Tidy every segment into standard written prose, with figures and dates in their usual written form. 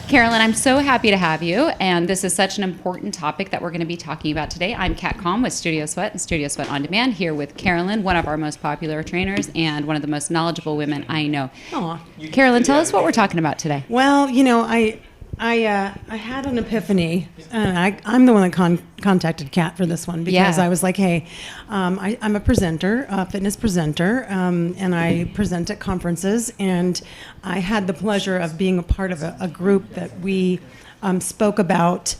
Carolyn, I'm so happy to have you, and this is such an important topic that we're going to be talking about today. I'm Cat Kom with Studio Sweat and Studio Sweat On Demand, here with Carolyn, one of our most popular trainers and one of the most knowledgeable women I know. Aw. Carolyn, tell us what we're talking about today. Well, you know, I had an epiphany. I'm the one that contacted Kat for this one because I was like, hey, I'm a presenter, a fitness presenter, and I present at conferences. And I had the pleasure of being a part of a group that we spoke about.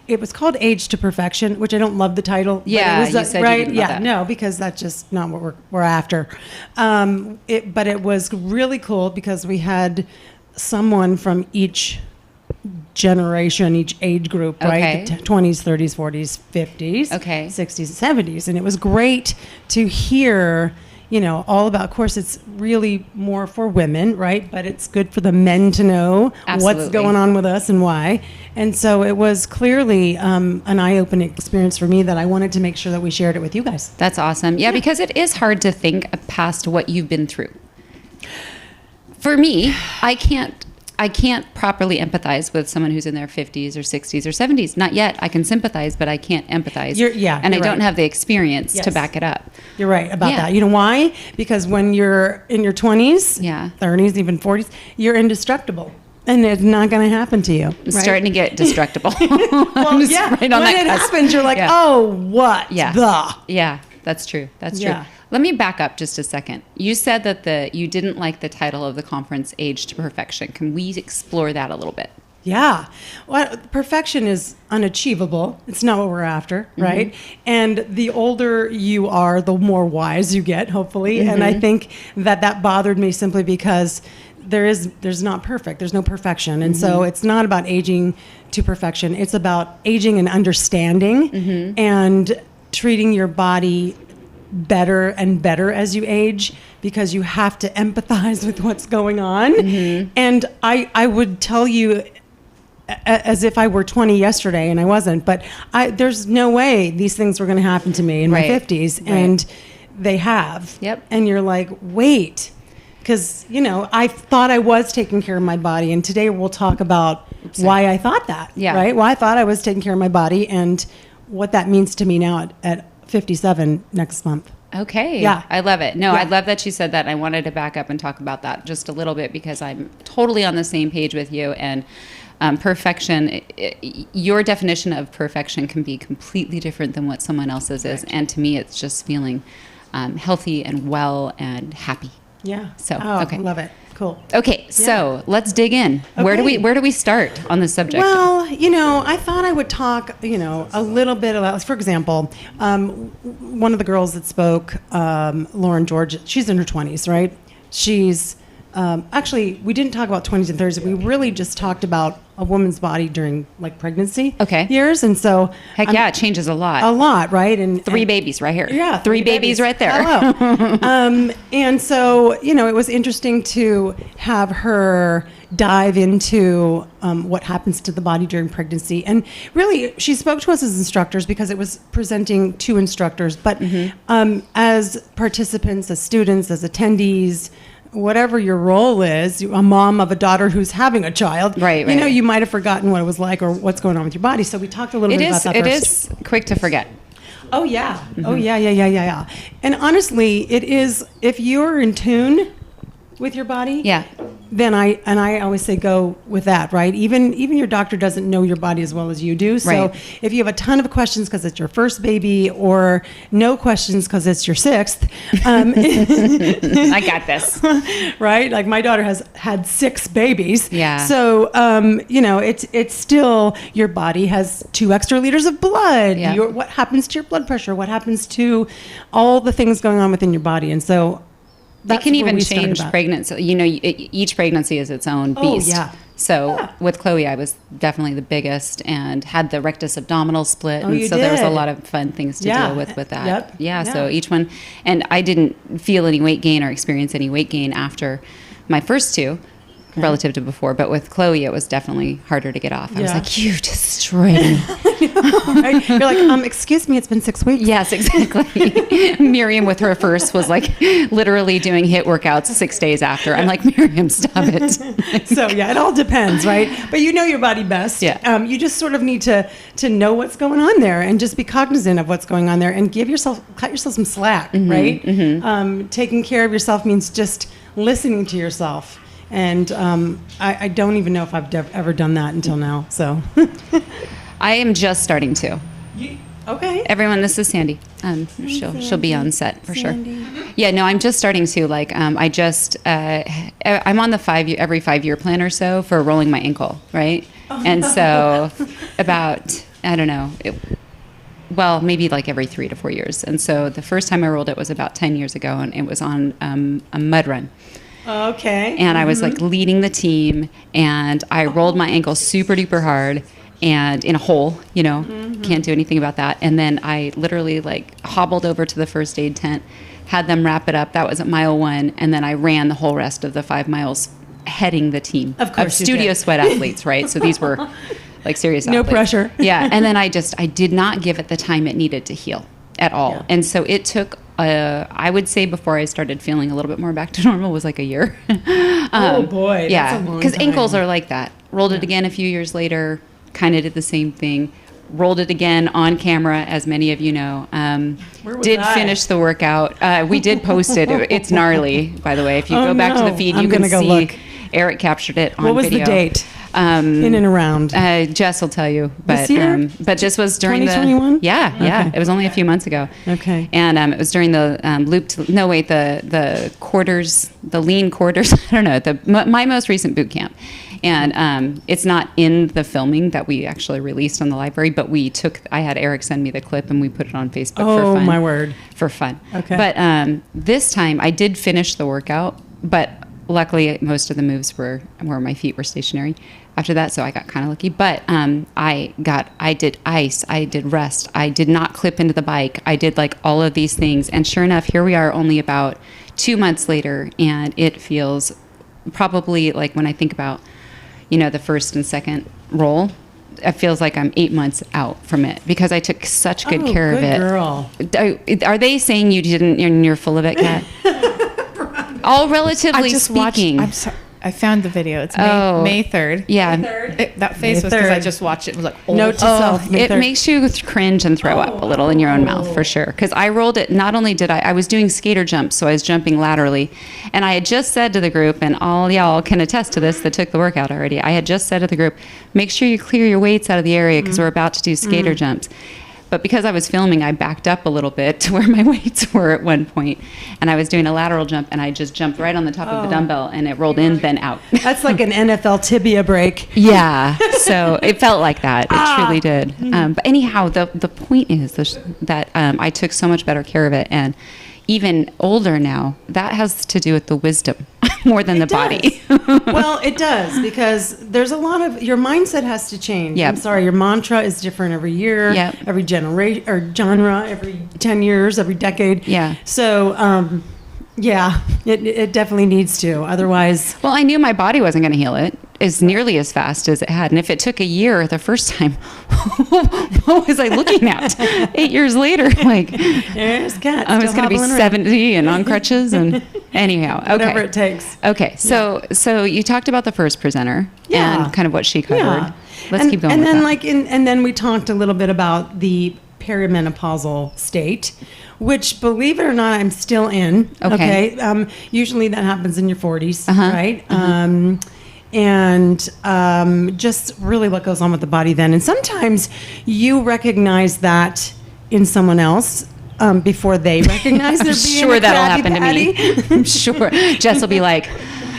It was called Age to Perfection, which I don't love the title. Yeah, but it was, you said right? you didn't love yeah, that. no, because that's just not what we're after. But it was really cool because we had someone from each generation, each age group, right? Okay. The 20s, 30s, 40s, 50s, Okay. 60s, 70s. And it was great to hear, you know, all about, of course, it's really more for women, right? But it's good for the men to know Absolutely. what's going on with us and why. And so it was clearly an eye-opening experience for me that I wanted to make sure that we shared it with you guys. That's awesome. Yeah, because it is hard to think past what you've been through. For me, I can't properly empathize with someone who's in their 50s or 60s or 70s. Not yet. I can sympathize, but I can't empathize. And I don't have the experience to back it up. You're right about Yeah. that. You know why? Because when you're in your 20s, Yeah. 30s, even 40s, you're indestructible. And it's not going to happen to you. I'm starting to get destructible. Well, I'm just yeah. right on when that it cusp. happens, you're like, Yeah. oh, what the? Yeah, that's true. That's true. Yeah. Let me back up just a second. You said that you didn't like the title of the conference, Age to Perfection. Can we explore that a little bit? Yeah. Well, perfection is unachievable. It's not what we're after, right? And the older you are, the more wise you get, hopefully. And I think that bothered me simply because there's not perfect. There's no perfection. And so it's not about aging to perfection. It's about aging and understanding and treating your body better and better as you age, because you have to empathize with what's going on. And I would tell you as if I were 20 yesterday, and I wasn't, but there's no way these things were going to happen to me in my 50s, and they have. Yep. And you're like, wait, because, you know, I thought I was taking care of my body, and today we'll talk about why I thought that, right? Why I thought I was taking care of my body and what that means to me now at 57 next month. Okay. Yeah. I love it. No, Yeah. I love that you said that. And I wanted to back up and talk about that just a little bit because I'm totally on the same page with you. And perfection, your definition of perfection can be completely different than what someone else's is. And to me, it's just feeling healthy and well and happy. Yeah. So, okay. Love it. Cool. Okay, so let's dig in. Where do we start on this subject? Well, you know, I thought I would talk, you know, a little bit about, for example, one of the girls that spoke, Lauren George, she's in her 20s, right? She's actually, we didn't talk about 20s and 30s. We really just talked about a woman's body during like pregnancy years. And so heck yeah, it changes a lot. A lot, right? And three babies right here. Yeah. Three babies right there. Hello. And so, you know, it was interesting to have her dive into what happens to the body during pregnancy. And really, she spoke to us as instructors because it was presenting to instructors. But as participants, as students, as attendees, whatever your role is, a mom of a daughter who's having a child, right. You know, you might have forgotten what it was like or what's going on with your body. So we talked a little bit about that It first. is quick to forget. Oh, yeah. Oh, yeah. And honestly, it is, if you're in tune with your body, then I always say go with that, right? Even your doctor doesn't know your body as well as you do. So if you have a ton of questions because it's your first baby or no questions because it's your sixth. I got this. Right? Like my daughter has had 6 babies. Yeah. So, you know, it's still, your body has 2 extra liters of blood. Yeah. What happens to your blood pressure? What happens to all the things going on within your body? And so, They can even change pregnancy. You know, each pregnancy is its own beast. Oh, yeah. So with Chloe, I was definitely the biggest and had the rectus abdominal split. Oh, and you so there was a did. lot of fun things to deal with that. Yep. Yeah. So each one, and I didn't feel any weight gain or experience any weight gain after my first 2. relative to before. But with Chloe, it was definitely harder to get off. I was Yeah. like, you destroyed me. Right? You're like, excuse me, it's been 6 weeks. Yes, exactly. Miriam with her first was like literally doing HIIT workouts 6 days after. I'm like, Miriam, stop it. So yeah, it all depends, right? But you know your body best. Yeah. You just sort of need to know what's going on there and just be cognizant of what's going on there and cut yourself some slack, right? Taking care of yourself means just listening to yourself. And I don't even know if I've ever done that until now. So I am just starting to. Okay. Everyone, this is Sandy. She'll be on set for sure. Yeah, no, I'm just starting to I'm on the every 5 year plan or so for rolling my ankle, right? And so about, I don't know, maybe like every 3 to 4 years. And so the first time I rolled it was about 10 years ago, and it was on a mud run. Okay. And I was like leading the team, and I rolled my ankle super duper hard and in a hole, can't do anything about that. And then I literally like hobbled over to the first aid tent, had them wrap it up. That was at mile 1. And then I ran the whole rest of the 5 miles heading the team of studio sweat athletes, right? So these were like serious no athletes. pressure. Yeah. And then I did not give it the time it needed to heal at all. Yeah. And so it took, I would say before I started feeling a little bit more back to normal was like a year. Oh boy. Yeah. That's a long Because time. ankles are like that. Rolled it again a few years later, kind of did the same thing. Rolled it again on camera, as many of you know. Did finish the workout. We did post it. It's gnarly, by the way. If you go back to the feed, you can see look. Eric captured it on What was video. the date? In and around. Jess will tell you. But This year? But this was during 2021? Yeah. Okay. It was only a few months ago. Okay. And it was during the the quarters, the lean quarters. I don't know, my most recent boot camp. And it's not in the filming that we actually released on the library, but I had Eric send me the clip and we put it on Facebook for fun. Oh, my word. For fun. Okay. But this time I did finish the workout, but luckily most of the moves were where my feet were stationary after that, so I got kind of lucky. But I did ice, I did rest, I did not clip into the bike, I did like all of these things, and sure enough, here we are only about 2 months later, and it feels probably like when I think about the first and second roll, it feels like I'm 8 months out from it because I took such good care of it. Girl. Are they saying you didn't and you're full of it, Kat? All relatively speaking. I'm sorry. I found the video. It's May 3rd. Yeah. That face was because I just watched it and was like, oh. Note to self. May It 3rd. makes you cringe and throw up a little in your own mouth for sure. Because I rolled it, not only did I was doing skater jumps, so I was jumping laterally. And I had just said to the group, and all y'all can attest to this that took the workout already, I had just said to the group, make sure you clear your weights out of the area because we're about to do skater jumps. But because I was filming, I backed up a little bit to where my weights were at one point, and I was doing a lateral jump, and I just jumped right on the top of the dumbbell, and it rolled in, then out. That's like an NFL tibia break. Yeah, so it felt like that. It truly did. But anyhow, the point is that I took so much better care of it, and even older now, that has to do with the wisdom more than the body. Well, it does, because there's a lot of your mindset has to change. Yep. I'm sorry, your mantra is different every year, Yep. every generation or genre, every 10 years, every decade. Yeah. So, yeah, it definitely needs to. Otherwise, Well, I knew my body wasn't going to heal it as nearly as fast as it had. And if it took a year the first time, what was I looking at? 8 years later, like, there's Cat. I was still going to be hobbling around. 70 and on crutches. And anyhow, okay. Whatever it takes. Okay, so you talked about the first presenter Yeah. and kind of what she covered. Yeah. Let's keep going And with then, that. and then we talked a little bit about the perimenopausal state, which, believe it or not, I'm still in. Okay. Usually that happens in your 40s, Uh-huh. right? And just really what goes on with the body then. And sometimes you recognize that in someone else before they recognize they're I'm being sure a that'll crabby happen to me. patty. I'm sure. Jess will be like,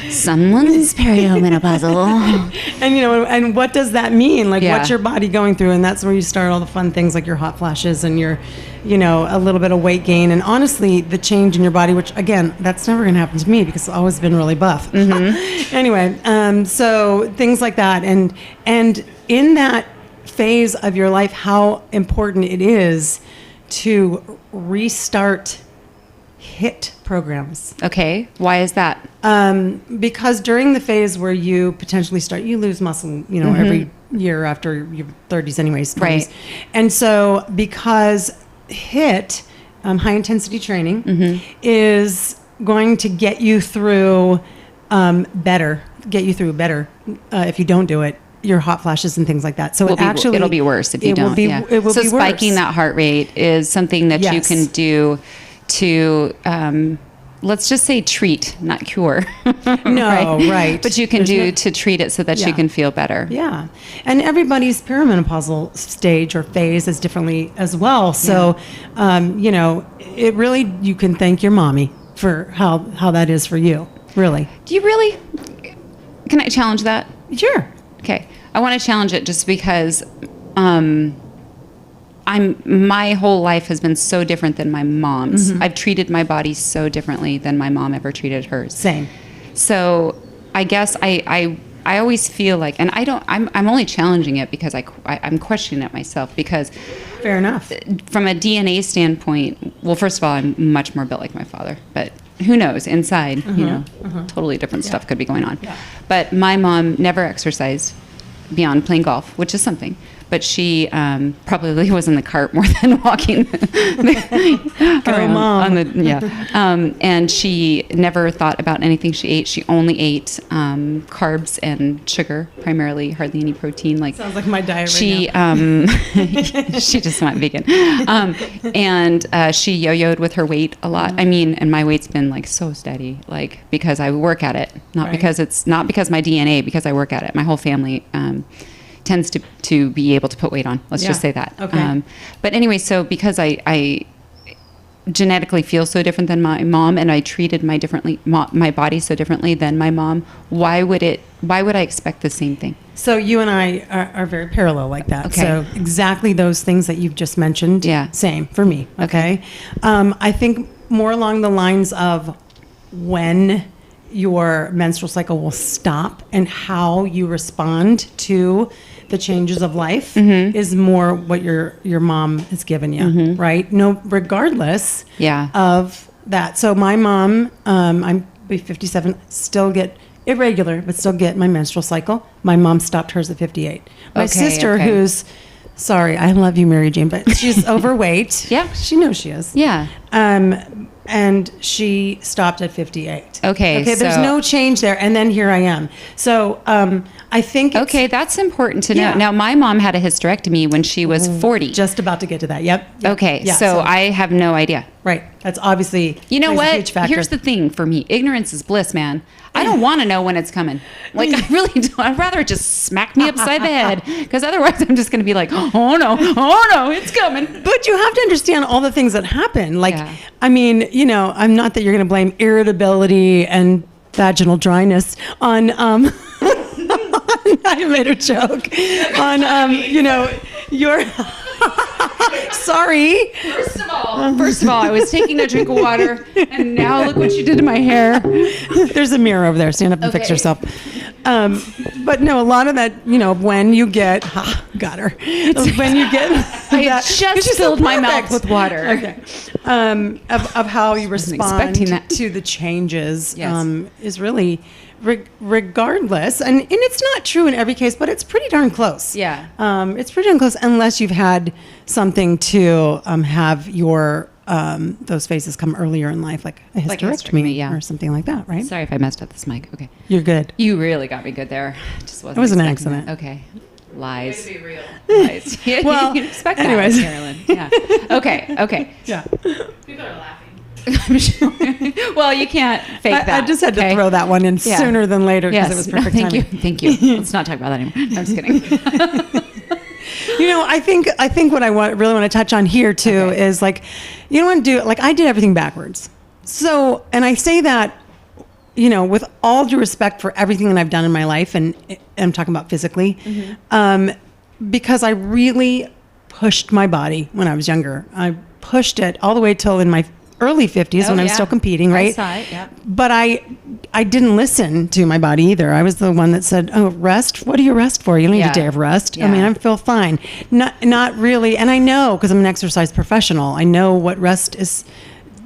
someone's perimenopausal. And and what does that mean? Like, Yeah. what's your body going through? And that's where you start all the fun things like your hot flashes and your, a little bit of weight gain. And honestly, the change in your body, which again, that's never going to happen to me because I've always been really buff. Anyway, so things like that. And in that phase of your life, how important it is to restart HIIT programs. Okay. Why is that? Because during the phase where you potentially you lose muscle, every year after your 30s anyways. 20s. Right. And so because HIIT, high intensity training, is going to get you through better. If you don't do it, your hot flashes and things like that. So it'll be worse if you don't. It will so be spiking worse. that heart rate is something that you can do to, let's just say treat, not cure. No, right. But you can to treat it so that you can feel better. Yeah. And everybody's perimenopausal stage or phase is differently as well. So, it really, you can thank your mommy for how that is for you, really. Do you really? Can I challenge that? Sure. Okay. I want to challenge it just because my whole life has been so different than my mom's. I've treated my body so differently than my mom ever treated hers. Same. So I guess I always feel like, and I'm only challenging it because I'm questioning it myself, because fair enough. From a DNA standpoint, well, first of all, I'm much more built like my father, but who knows, inside, totally different stuff could be going on. Yeah. But my mom never exercised beyond playing golf, which is something. But she probably was in the cart more than walking around Mom. And she never thought about anything she ate. She only ate carbs and sugar, primarily, hardly any protein. Sounds like my diet she, right now. She just went vegan. And she yo-yoed with her weight a lot. I mean, and my weight's been so steady, because I work at it, not because my DNA, because I work at it. My whole family tends to be able to put weight on. Let's just say that. Okay. But anyway, so because I genetically feel so different than my mom, and I treated my body so differently than my mom, why would I expect the same thing? So you and I are very parallel like that. Okay. So exactly those things that you've just mentioned. Yeah. Same for me. Okay. I think more along the lines of when your menstrual cycle will stop and how you respond to the changes of life is more what your mom has given you, right? No, regardless of that. So my mom, I'm 57, still get irregular, but still get my menstrual cycle. My mom stopped hers at 58. My sister, who's, sorry, I love you, Mary Jane, but she's overweight. Yeah. She knows she is. Yeah. And she stopped at 58. Okay. There's no change there. And then here I am. So I think that's important to know. Yeah. Now, my mom had a hysterectomy when she was 40. Just about to get to that. Yep. Okay. Yeah, so I have no idea. Right. That's obviously You know plays a what? huge factor. Here's the thing for me. Ignorance is bliss, man. I don't want to know when it's coming. I really don't. I'd rather it just smack me upside the head, because otherwise I'm just going to be like, oh no, it's coming. But you have to understand all the things that happen. I mean, I'm not that you're going to blame irritability and vaginal dryness on, I made a joke, on, your... Sorry. First of all, I was taking a drink of water, and now look what you did to my hair. There's a mirror over there. Stand up and fix yourself. But no, a lot of that, when you get, got her. When you get, I just filled my mouth with water. Okay. Of how you respond to the changes is really regardless, and it's not true in every case, but it's pretty darn close. Yeah. It's pretty darn close, unless you've had something to have your those phases come earlier in life, like a hysterectomy, or something like that, right? Sorry if I messed up this mic. Okay. You're good. You really got me good there. It was an accident. That. Okay. Lies. To be real. Lies. Well, you expect anyways. that, Carolyn. Yeah. Okay. Yeah. People are laughing. I'm sure. Well, you can't fake that. I just had to throw that one in sooner than later because it was perfect timing. Thank you. Let's not talk about that anymore. I'm just kidding. I think what I really want to touch on here too is you don't want to do I did everything backwards. So, and I say that, with all due respect for everything that I've done in my life, and I'm talking about physically, because I really pushed my body when I was younger. I pushed it all the way till in my early 50s when I was still competing, right? I saw it, yeah. But I didn't listen to my body either. I was the one that said, "Oh, rest? What do you rest for? You don't need a day of rest." Yeah. I mean, I feel fine. Not really. And I know, because I'm an exercise professional, I know what rest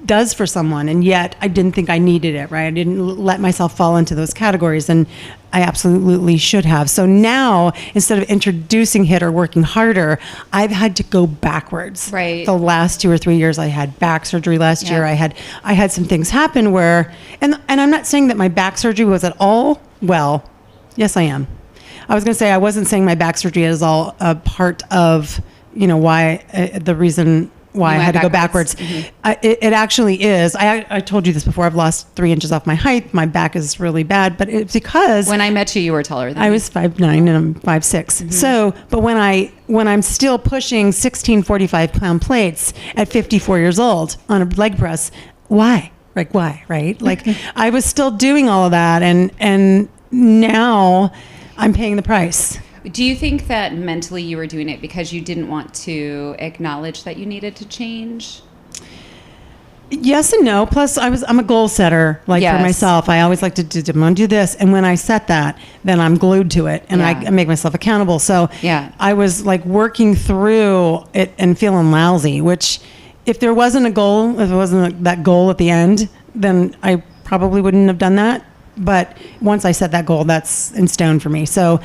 does for someone. And yet I didn't think I needed it, right? I didn't let myself fall into those categories. And I absolutely should have. So now, instead of introducing HIIT or working harder, I've had to go backwards. Right. The last 2 or 3 years, I had back surgery last year. I had some things happen where, and I'm not saying that my back surgery was at all, well, yes, I am. I was going to say, I wasn't saying my back surgery is all a part of, why, the reason why I had to go backwards. It actually is. I told you this before. I've lost 3 inches off my height. My back is really bad, but it's because when I met you, you were taller than me. I was 5'9" and I'm 5'6". So, but when I'm still pushing 16 45-pound plates at 54 years old on a leg press, why? Like why? Right? Like I was still doing all of that, and now I'm paying the price. Do you think that mentally you were doing it because you didn't want to acknowledge that you needed to change? Yes and no. Plus, I'm a goal setter, for myself. I always like to do, I'm going to do this. And when I set that, then I'm glued to it and I make myself accountable. So I was like working through it and feeling lousy, which if there wasn't a goal, if it wasn't that goal at the end, then I probably wouldn't have done that. But once I set that goal, that's in stone for me. So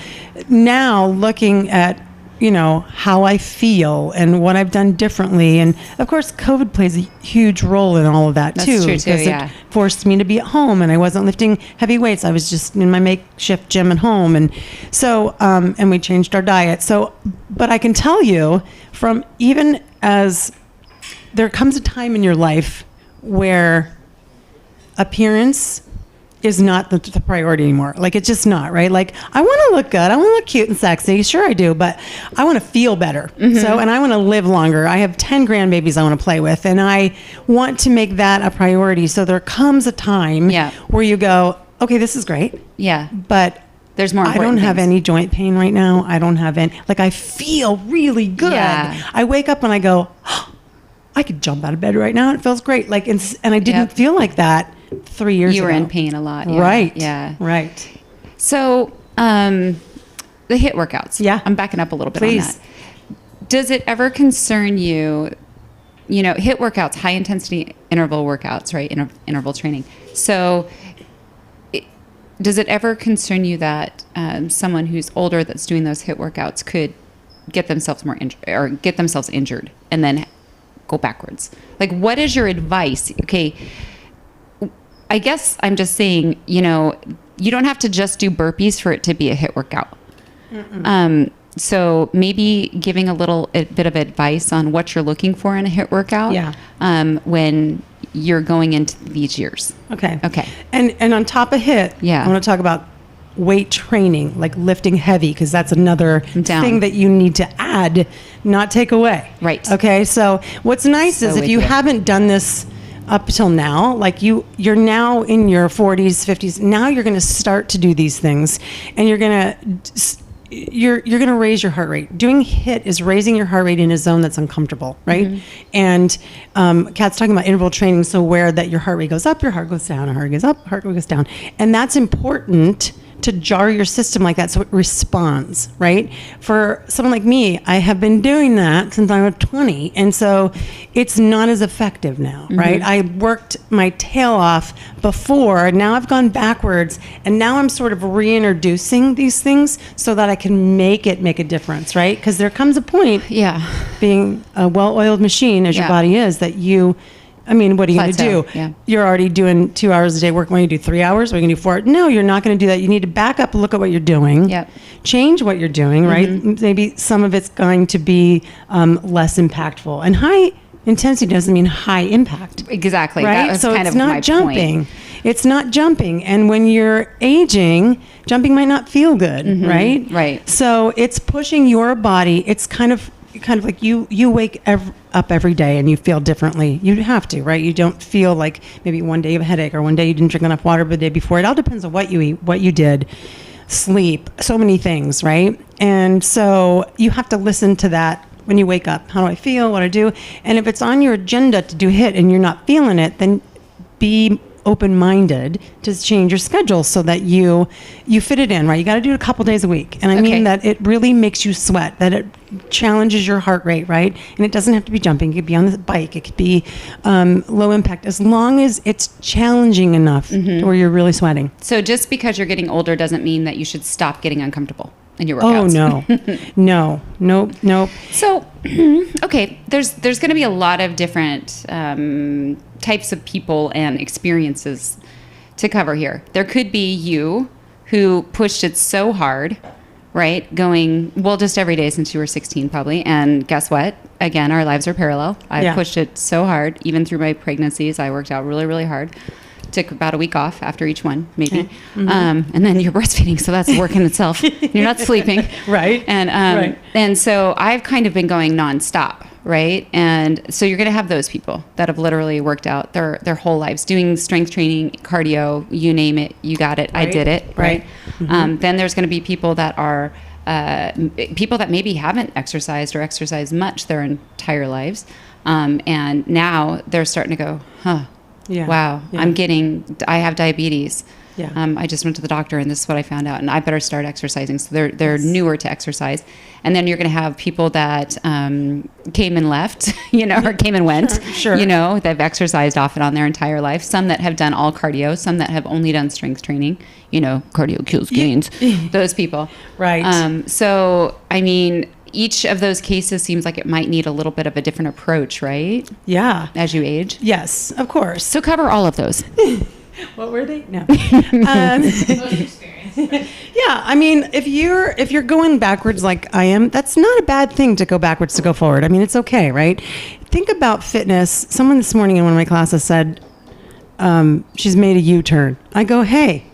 now looking at, how I feel and what I've done differently. And of course, COVID plays a huge role in all of that too. That's true too, It forced me to be at home and I wasn't lifting heavy weights. I was just in my makeshift gym at home. And so, and we changed our diet. So, but I can tell you from even as there comes a time in your life where appearance is not the priority anymore. Like it's just not, right? Like I want to look good. I want to look cute and sexy. Sure I do, but I want to feel better. So, and I want to live longer. I have 10 grandbabies I want to play with and I want to make that a priority. So there comes a time where you go, okay, this is great. Yeah. But there's more I don't have any joint pain right now. I don't have any, I feel really good. Yeah. I wake up and I go, oh, I could jump out of bed right now. It feels great. And I didn't feel like that 3 years ago. You were in pain a lot. Yeah. Right. Yeah. Right. So, the HIIT workouts. Yeah. I'm backing up a little bit on that. Does it ever concern you, HIIT workouts, high intensity interval workouts, right? Interval training. So does it ever concern you that someone who's older that's doing those HIIT workouts could get themselves get themselves injured and then go backwards? Like, what is your advice? Okay. I guess I'm just saying, you don't have to just do burpees for it to be a HIIT workout. So maybe giving a bit of advice on what you're looking for in a HIIT workout when you're going into these years. Okay. And on top of HIIT, I want to talk about weight training, like lifting heavy, because that's another thing that you need to add, not take away. Right. Okay. So what's nice is if you haven't done this up till now, like you're now in your 40s, 50s, now you're going to start to do these things and you're going to raise your heart rate. Doing HIIT is raising your heart rate in a zone that's uncomfortable, right? And Kat's talking about interval training, so where that your heart rate goes up, your heart goes down, your heart goes up, heart goes down. And that's important to jar your system like that so it responds, right? For someone like me, I have been doing that since I was 20, and so it's not as effective now, right? I worked my tail off before, now I've gone backwards, and now I'm sort of reintroducing these things so that I can make a difference, right? Because there comes a point, being a well-oiled machine as your body is, that what are you going to do? Yeah. You're already doing 2 hours a day work. When you do 3 hours, or you can do 4. No, you're not going to do that. You need to back up and look at what you're doing. Yep. Change what you're doing, right? Maybe some of it's going to be less impactful. And high intensity doesn't mean high impact. Exactly. Right? That was so kind it's of not my jumping. point. It's not jumping. And when you're aging, jumping might not feel good, right? Right. So it's pushing your body. It's kind of like you wake up every day and you feel differently. You have to, right? You don't feel like maybe one day you have a headache or one day you didn't drink enough water the day before. It all depends on what you eat, what you did, sleep, so many things, right? And so you have to listen to that when you wake up. How do I feel? What do I do? And if it's on your agenda to do HIIT and you're not feeling it, then be open-minded to change your schedule so that you fit it in, right? You got to do it a couple days a week. And I mean that it really makes you sweat, that it challenges your heart rate, right? And it doesn't have to be jumping. It could be on the bike. It could be low impact, as long as it's challenging enough to where you're really sweating. So just because you're getting older doesn't mean that you should stop getting uncomfortable in your workouts. Oh, no. Nope. So, okay, there's going to be a lot of different types of people and experiences to cover here. There could be you who pushed it so hard, right? Going, well, just every day since you were 16 probably. And guess what? Again, our lives are parallel. I pushed it so hard. Even through my pregnancies, I worked out really, really hard. Took about a week off after each one, maybe. And then you're breastfeeding, so that's work in itself. You're not sleeping. Right. And so I've kind of been going nonstop, right? And so you're going to have those people that have literally worked out their whole lives, doing strength training, cardio, you name it, you got it, I did it, right? Then there's going to be people that are people that maybe haven't exercised or exercised much their entire lives. And now they're starting to go, wow, I have diabetes. Yeah. I just went to the doctor and this is what I found out, and I better start exercising. So they're newer to exercise. And then you're going to have people that came and left, or came and went. Sure. They've exercised off and on their entire life. Some that have done all cardio, some that have only done strength training. Cardio kills gains. Those people. Right. So, I mean, each of those cases seems like it might need a little bit of a different approach, right? Yeah. As you age? Yes, of course. So cover all of those. What were they? No. Yeah, I mean, if you're going backwards like I am, that's not a bad thing to go backwards to go forward. I mean, it's okay, right? Think about fitness. Someone this morning in one of my classes said she's made a U-turn. I go, hey,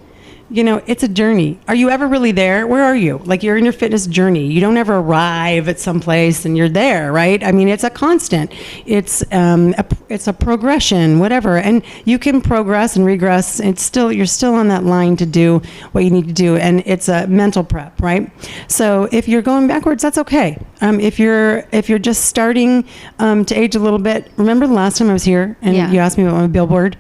it's a journey. Are you ever really there? Where are you? Like, you're in your fitness journey. You don't ever arrive at some place and you're there, right? I mean, it's a constant. It's a progression, whatever. And you can progress and regress. You're still on that line to do what you need to do. And it's a mental prep, right? So if you're going backwards, that's okay. If you're just starting to age a little bit, remember the last time I was here and you asked me about my billboard?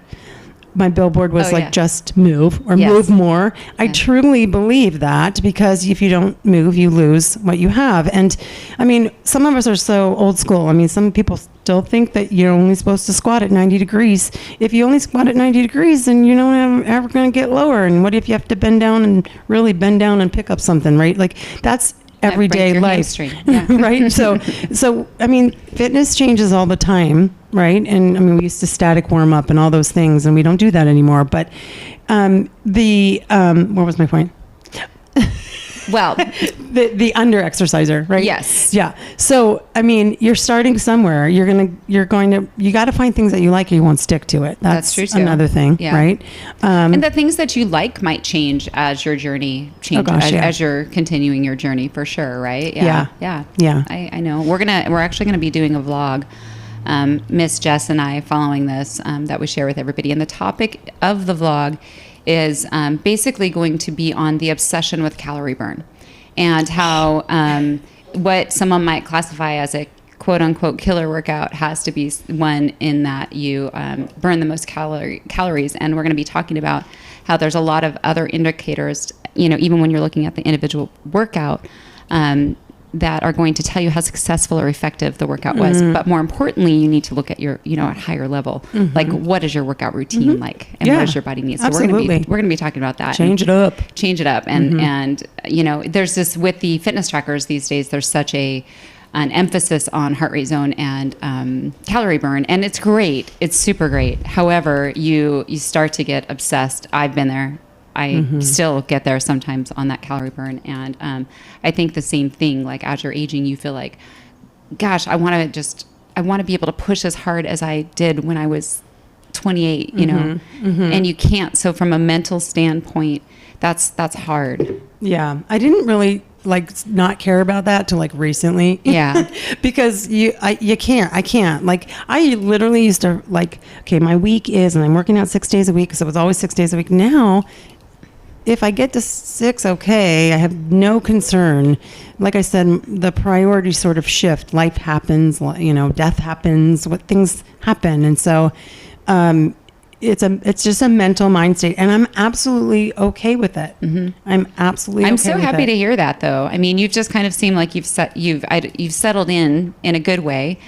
My billboard was just move or move more. I truly believe that, because if you don't move, you lose what you have. And I mean, some of us are so old school. I mean, some people still think that you're only supposed to squat at 90 degrees. If you only squat at 90 degrees, then you're not ever going to get lower. And what if you have to bend down and pick up something, right? Like, that's everyday life, right? So I mean, fitness changes all the time, right? And I mean, we used to static warm up and all those things, and we don't do that anymore. But what was my point? Well, the under exerciser, right? Yes. Yeah. So, I mean, you're starting somewhere. You got to find things that you like or you won't stick to it. That's true too. Another thing, right? And the things that you like might change as your journey changes, as you're continuing your journey, for sure, right? Yeah. I know. We're actually going to be doing a vlog, Miss Jess and I, following this, that we share with everybody. And the topic of the vlog is basically going to be on the obsession with calorie burn, and how what someone might classify as a quote unquote killer workout has to be one in that you burn the most calories. And we're going to be talking about how there's a lot of other indicators, even when you're looking at the individual workout, that are going to tell you how successful or effective the workout was. But more importantly, you need to look at your, at higher level, like, what is your workout routine like, and what does your body need? So we're going to be talking about that. Change it up. And there's this, with the fitness trackers these days, there's such an emphasis on heart rate zone and calorie burn, and it's great. It's super great. However, you start to get obsessed. I've been there. I still get there sometimes on that calorie burn. And I think the same thing, like, as you're aging, you feel like, gosh, I want to be able to push as hard as I did when I was 28, and you can't. So from a mental standpoint, that's hard. Yeah. I didn't really not care about that till recently. Yeah. Because I can't. Like, I literally used to okay, my week is, and I'm working out 6 days a week, because it was always 6 days a week. Now, if I get to 6, okay, I have no concern. Like I said, the priorities sort of shift. Life happens, death happens, what things happen. And so, it's just a mental mind state, and I'm absolutely okay with it. I'm absolutely. I'm okay so with happy it. to hear that, though. I mean, you've just kind of seemed like you've settled in a good way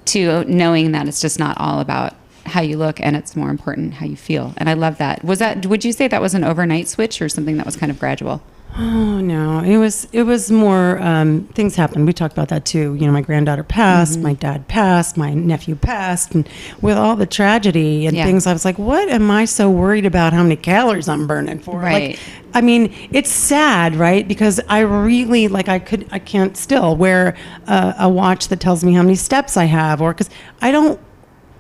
to knowing that it's just not all about how you look, and it's more important how you feel. And I love that. Would you say that was an overnight switch or something that was kind of gradual? Oh no, it was more things happened. We talked about that too. You know, my granddaughter passed, my dad passed, my nephew passed, and with all the tragedy and things, I was like, what am I so worried about how many calories I'm burning for? Right. Like, I mean, it's sad, right? Because I really I can't still wear a watch that tells me how many steps I have, or because I don't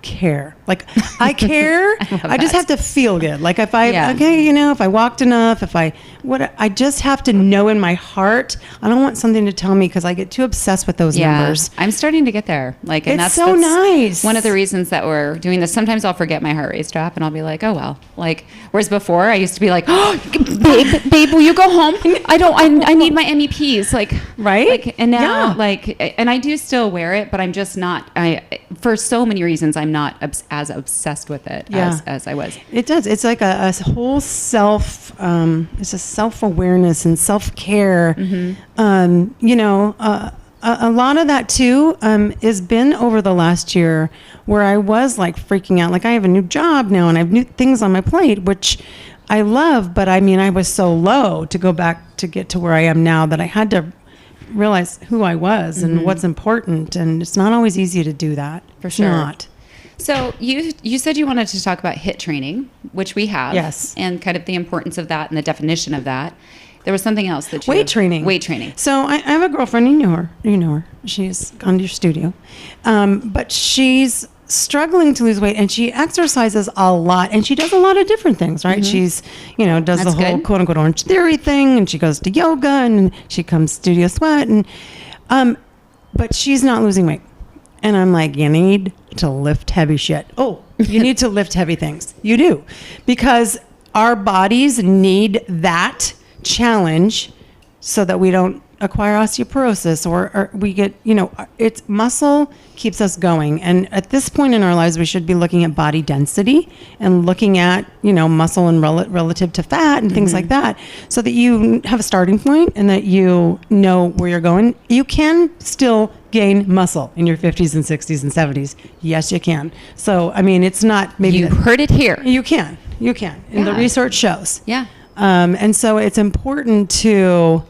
care. Like, I care. I just have to feel good. Like, if if I walked enough, I just have to know in my heart. I don't want something to tell me, because I get too obsessed with those numbers. I'm starting to get there. Like, and it's so nice. One of the reasons that we're doing this. Sometimes I'll forget my heart rate strap, and I'll be like, oh well. Like, whereas before I used to be like, oh, babe, will you go home? I need my MEPs. Like, right. Like, and now and I do still wear it, but I'm just not. For so many reasons, I'm not as obsessed with it as I was. It does. It's like a whole it's a self-awareness and self-care. A lot of that too has been over the last year, where I was like freaking out. Like, I have a new job now and I have new things on my plate, which I love, but I mean, I was so low to go back to get to where I am now that I had to realize who I was and what's important. And it's not always easy to do that. For sure. Not. So you said you wanted to talk about HIIT training, which we have. Yes. And kind of the importance of that and the definition of that. There was something else that Weight training. So I have a girlfriend, you know her. She's gone to your studio. But she's struggling to lose weight, and she exercises a lot, and she does a lot of different things, right? She's, does That's the whole good. quote unquote Orange Theory thing, and she goes to yoga, and she comes Studio Sweat, and but she's not losing weight. And I'm like, you need to lift heavy shit. Oh, you need to lift heavy things. You do. Because our bodies need that challenge so that we don't acquire osteoporosis or we get, it's muscle keeps us going. And at this point in our lives, we should be looking at body density and looking at, muscle and relative to fat and things like that, so that you have a starting point and that you know where you're going. You can still gain muscle in your 50s and 60s and 70s. Yes, you can. So, I mean, it's not maybe... You heard it here. You can. And the research shows. Yeah. And so it's important to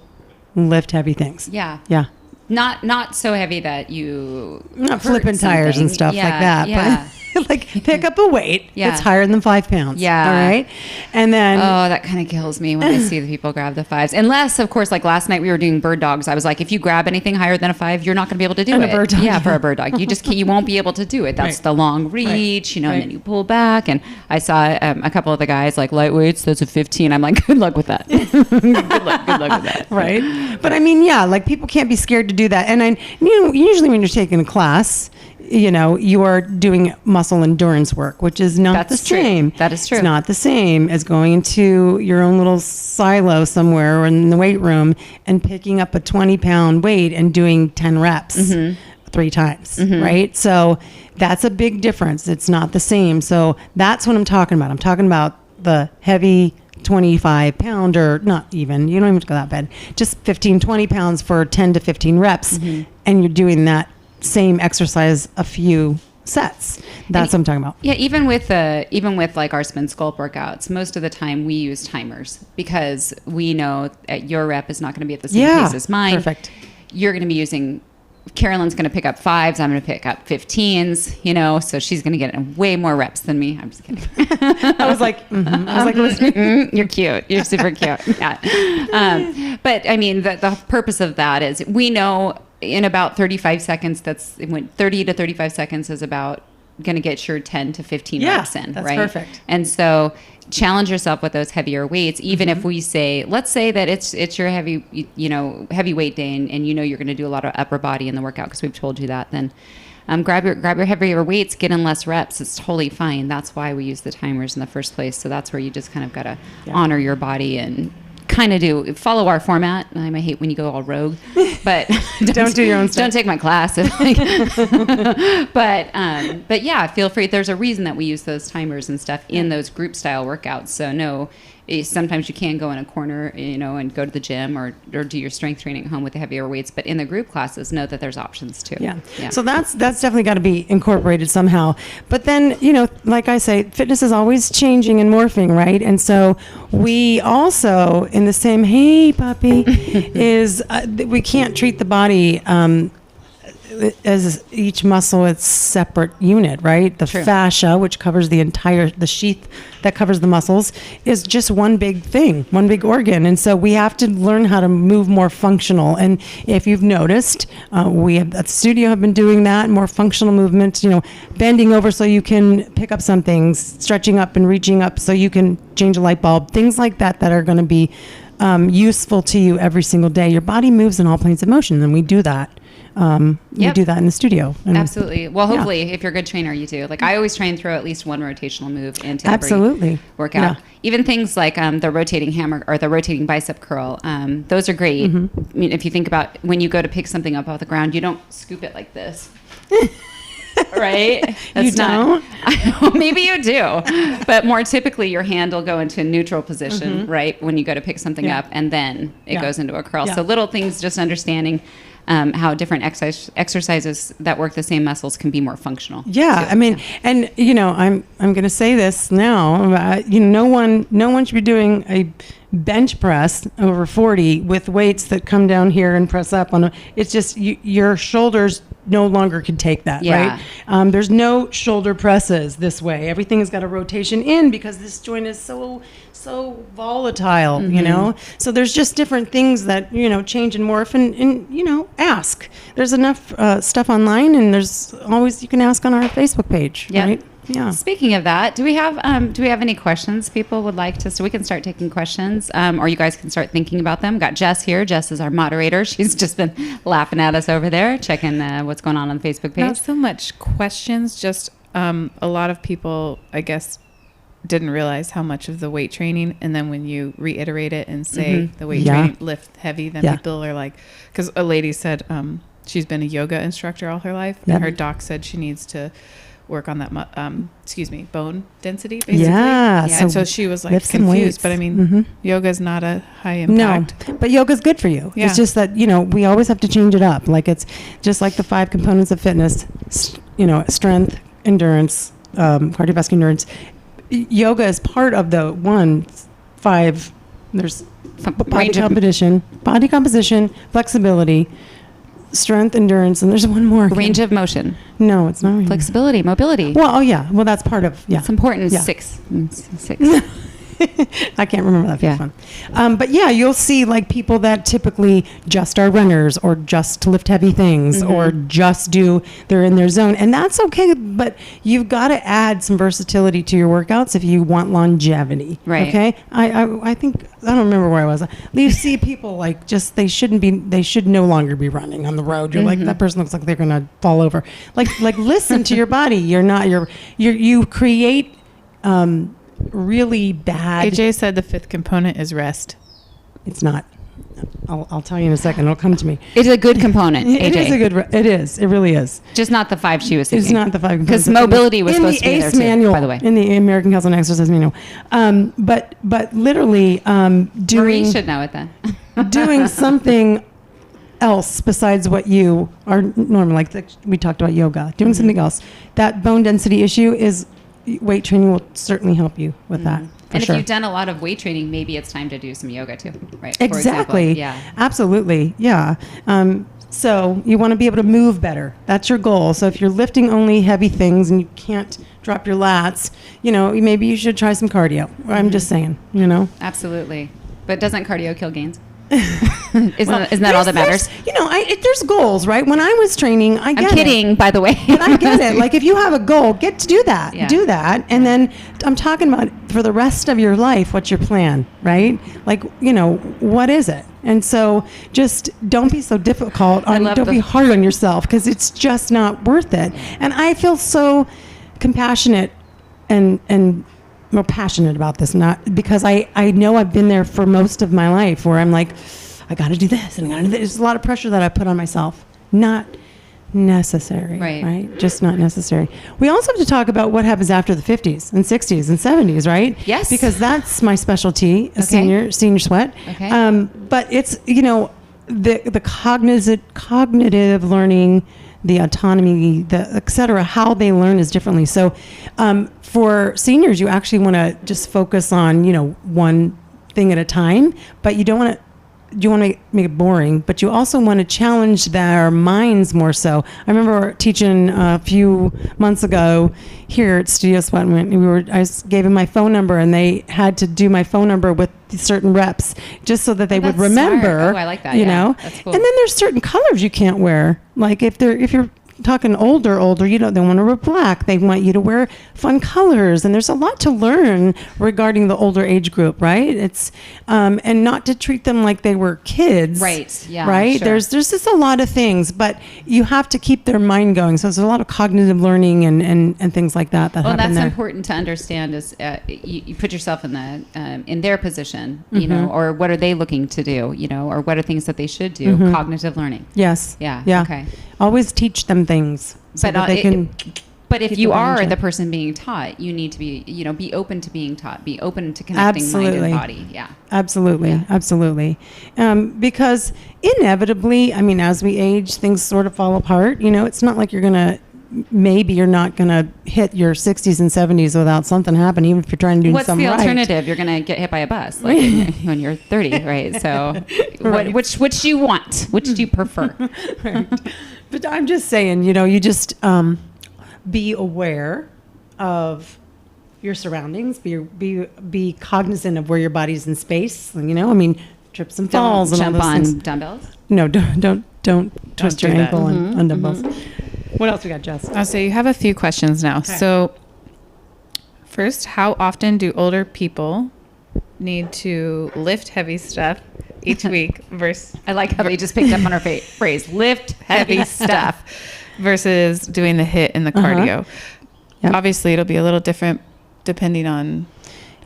lift heavy things. Yeah. Yeah. Not so heavy that you not flipping tires and stuff like that. Yeah. But like, pick up a weight that's higher than 5 pounds. Yeah. All right. And then... Oh, that kind of kills me when I see the people grab the 5s. Unless, of course, like last night we were doing bird dogs. I was like, if you grab anything higher than a 5, you're not going to be able to do it. A bird dog. Yeah, for a bird dog. You won't be able to do it. That's the long reach, and then you pull back. And I saw a couple of the guys like, lightweights, that's a 15. I'm like, good luck with that. good luck with that. Right. But I mean, like, people can't be scared to do that. And usually when you're taking a class, you are doing muscle endurance work, which is not the same. That is true. It's not the same as going into your own little silo somewhere or in the weight room and picking up a 20-pound weight and doing 10 reps 3 times, right? So that's a big difference. It's not the same. So that's what I'm talking about. I'm talking about the heavy 25-pound, or not even, you don't even have to go that bad, just 15, 20 pounds for 10 to 15 reps. And you're doing that same exercise a few sets. That's what I'm talking about. Yeah, even with like our spin sculpt workouts, most of the time we use timers, because we know that your rep is not going to be at the same pace as mine. Perfect. You're going to be using... Carolyn's going to pick up 5s. I'm going to pick up 15s, so she's going to get way more reps than me. I'm just kidding. I was like, you're cute. You're super cute. Yeah. But I mean, the purpose of that is we know in about 35 seconds, 30 to 35 seconds is about going to get your 10 to 15 reps in, that's right? Perfect. And so challenge yourself with those heavier weights, even if we say, let's say that it's your heavy weight day, and you're going to do a lot of upper body in the workout because we've told you that, then grab your heavier weights, get in less reps. It's totally fine. That's why we use the timers in the first place. So that's where you just kind of got to honor your body and kind of follow our format. I hate when you go all rogue, but don't do your own stuff. Don't take my class. But yeah, feel free. There's a reason that we use those timers and stuff in those group style workouts. So sometimes you can go in a corner, and go to the gym or do your strength training at home with the heavier weights. But in the group classes, know that there's options too. Yeah. So that's definitely got to be incorporated somehow. But then, like I say, fitness is always changing and morphing, right? And so we also, in the same, hey, puppy, is we can't treat the body as each muscle its separate unit, right? The True. fascia, which covers the sheath that covers the muscles, is just one big thing, one big organ. And so we have to learn how to move more functional. And if you've noticed, we at the studio have been doing that, more functional movements, bending over so you can pick up something, stretching up and reaching up so you can change a light bulb, things like that are going to be useful to you every single day. Your body moves in all planes of motion, and we do that. We do that in the studio. And absolutely. Well, hopefully, if you're a good trainer, you do. Like I always try and throw at least one rotational move into every workout. Yeah. Even things like the rotating hammer or the rotating bicep curl. Those are great. Mm-hmm. I mean, if you think about when you go to pick something up off the ground, you don't scoop it like this. Right? That's don't? Maybe you do. But more typically, your hand will go into a neutral position, right, when you go to pick something up, and then it goes into a curl. Yeah. So little things, just understanding how different exercises that work the same muscles can be more functional. Yeah, too. I mean, and I'm going to say this now. No one should be doing a bench press over 40 with weights that come down here and press up on. It's just your shoulders no longer can take that, right? There's no shoulder presses this way. Everything has got a rotation in because this joint is so volatile, So there's just different things that, change and morph and ask. There's enough stuff online, and there's always, you can ask on our Facebook page, right? Yeah. Speaking of that, do we have any questions people would like to? So we can start taking questions, or you guys can start thinking about them. Got Jess here. Jess is our moderator. She's just been laughing at us over there, checking what's going on the Facebook page. Not so much questions, just a lot of people, I guess, didn't realize how much of the weight training, and then when you reiterate it and say the weight training, lift heavy, then people are like, because a lady said she's been a yoga instructor all her life, and her doc said she needs to work on that bone density, basically. And so she was like confused, but I mean yoga is not a high impact. No, but yoga is good for you. It's just that we always have to change it up. Like it's just like the 5 components of fitness, strength, endurance, cardiovascular endurance. Yoga is part of the 5. There's body composition, flexibility, strength, endurance, and there's one more. Range of motion. No, it's not. Flexibility, mobility. Well, Well, that's part of. Yeah, it's important. Yeah. 6. I can't remember that. Yeah. Fun. But you'll see like people that typically just are runners or just lift heavy things or just they're in their zone, and that's okay. But you've got to add some versatility to your workouts if you want longevity. Right. Okay. I think I don't remember where I was. You see people like they should no longer be running on the road. You're like, that person looks like they're gonna fall over. Like listen to your body. You create. Really bad. AJ said the 5th component is rest. It's not. I'll tell you in a second. It'll come to me. It's a good component, AJ. It is. It really is. Just not the 5 she was thinking. It's not the 5 because mobility was supposed to be there manual, too, by the way. In the American Council on Exercise Manual. But literally doing. Marie should know it then. Doing something else besides what you are normally, like we talked about yoga. Doing something else. That bone density issue is. Weight training will certainly help you with that. And if you've done a lot of weight training, maybe it's time to do some yoga too, right? Exactly. Yeah. Absolutely. Yeah. So you want to be able to move better. That's your goal. So if you're lifting only heavy things and you can't drop your lats, maybe you should try some cardio. I'm just saying, Absolutely. But doesn't cardio kill gains? Isn't that all that matters? There's goals, right? When I was training, I'm kidding, by the way. But I get it. Like if you have a goal, get to do that. Yeah. Do that. And then I'm talking about for the rest of your life, what's your plan, right? Like, what is it? And so just don't be so difficult. Don't be hard on yourself because it's just not worth it. And I feel so compassionate and more passionate about this, not because I know I've been there for most of my life where I'm like, I got to do this and I got to do this. There's a lot of pressure that I put on myself. Not necessary, right? Just not necessary. We also have to talk about what happens after the 50s and 60s and 70s, right? Yes. Because that's my specialty, senior sweat. Okay. But it's, the cognitive learning, the autonomy, the et cetera, how they learn is differently. So for seniors, you actually want to just focus on, one thing at a time, but you don't want to make it boring, but you also want to challenge their minds more so. I remember teaching a few months ago here at Studio Sweat, and I gave them my phone number, and they had to do my phone number with certain reps just so that they would remember. Smart. Oh, I like that. That's cool. And then there's certain colors you can't wear. Like if you're talking older, they want to wear black. They want you to wear fun colors. And there's a lot to learn regarding the older age group, right? It's, and not to treat them like they were kids. Right. Yeah. Right. Sure. There's just a lot of things, but you have to keep their mind going. So there's a lot of cognitive learning and things like that happen that's there. important to understand is you put yourself in their position, or what are they looking to do, or what are things that they should do? Cognitive learning. Yes. Yeah. Okay. Always teach them things so that they can. But if you are the person being taught, you need to be, be open to being taught, be open to connecting mind and body. Yeah. Absolutely. Yeah. Absolutely. Because inevitably, as we age, things sort of fall apart. It's not like you're not going to hit your 60s and 70s without something happening, even if you're trying to do something right. What's the alternative? You're going to get hit by a bus when you're 30, right? So right. Which do you want? Which do you prefer? Right. But I'm just saying, you just be aware of your surroundings, be cognizant of where your body's in space. Trips and falls and all those things. Jump on dumbbells? No, don't twist your ankle on dumbbells. What else we got, Jess? So you have a few questions now. Okay. So first, how often do older people need to lift heavy stuff each week versus... I like how they just picked up on our phrase, lift heavy stuff versus doing the HIIT and the cardio. Yep. Obviously, it'll be a little different depending on...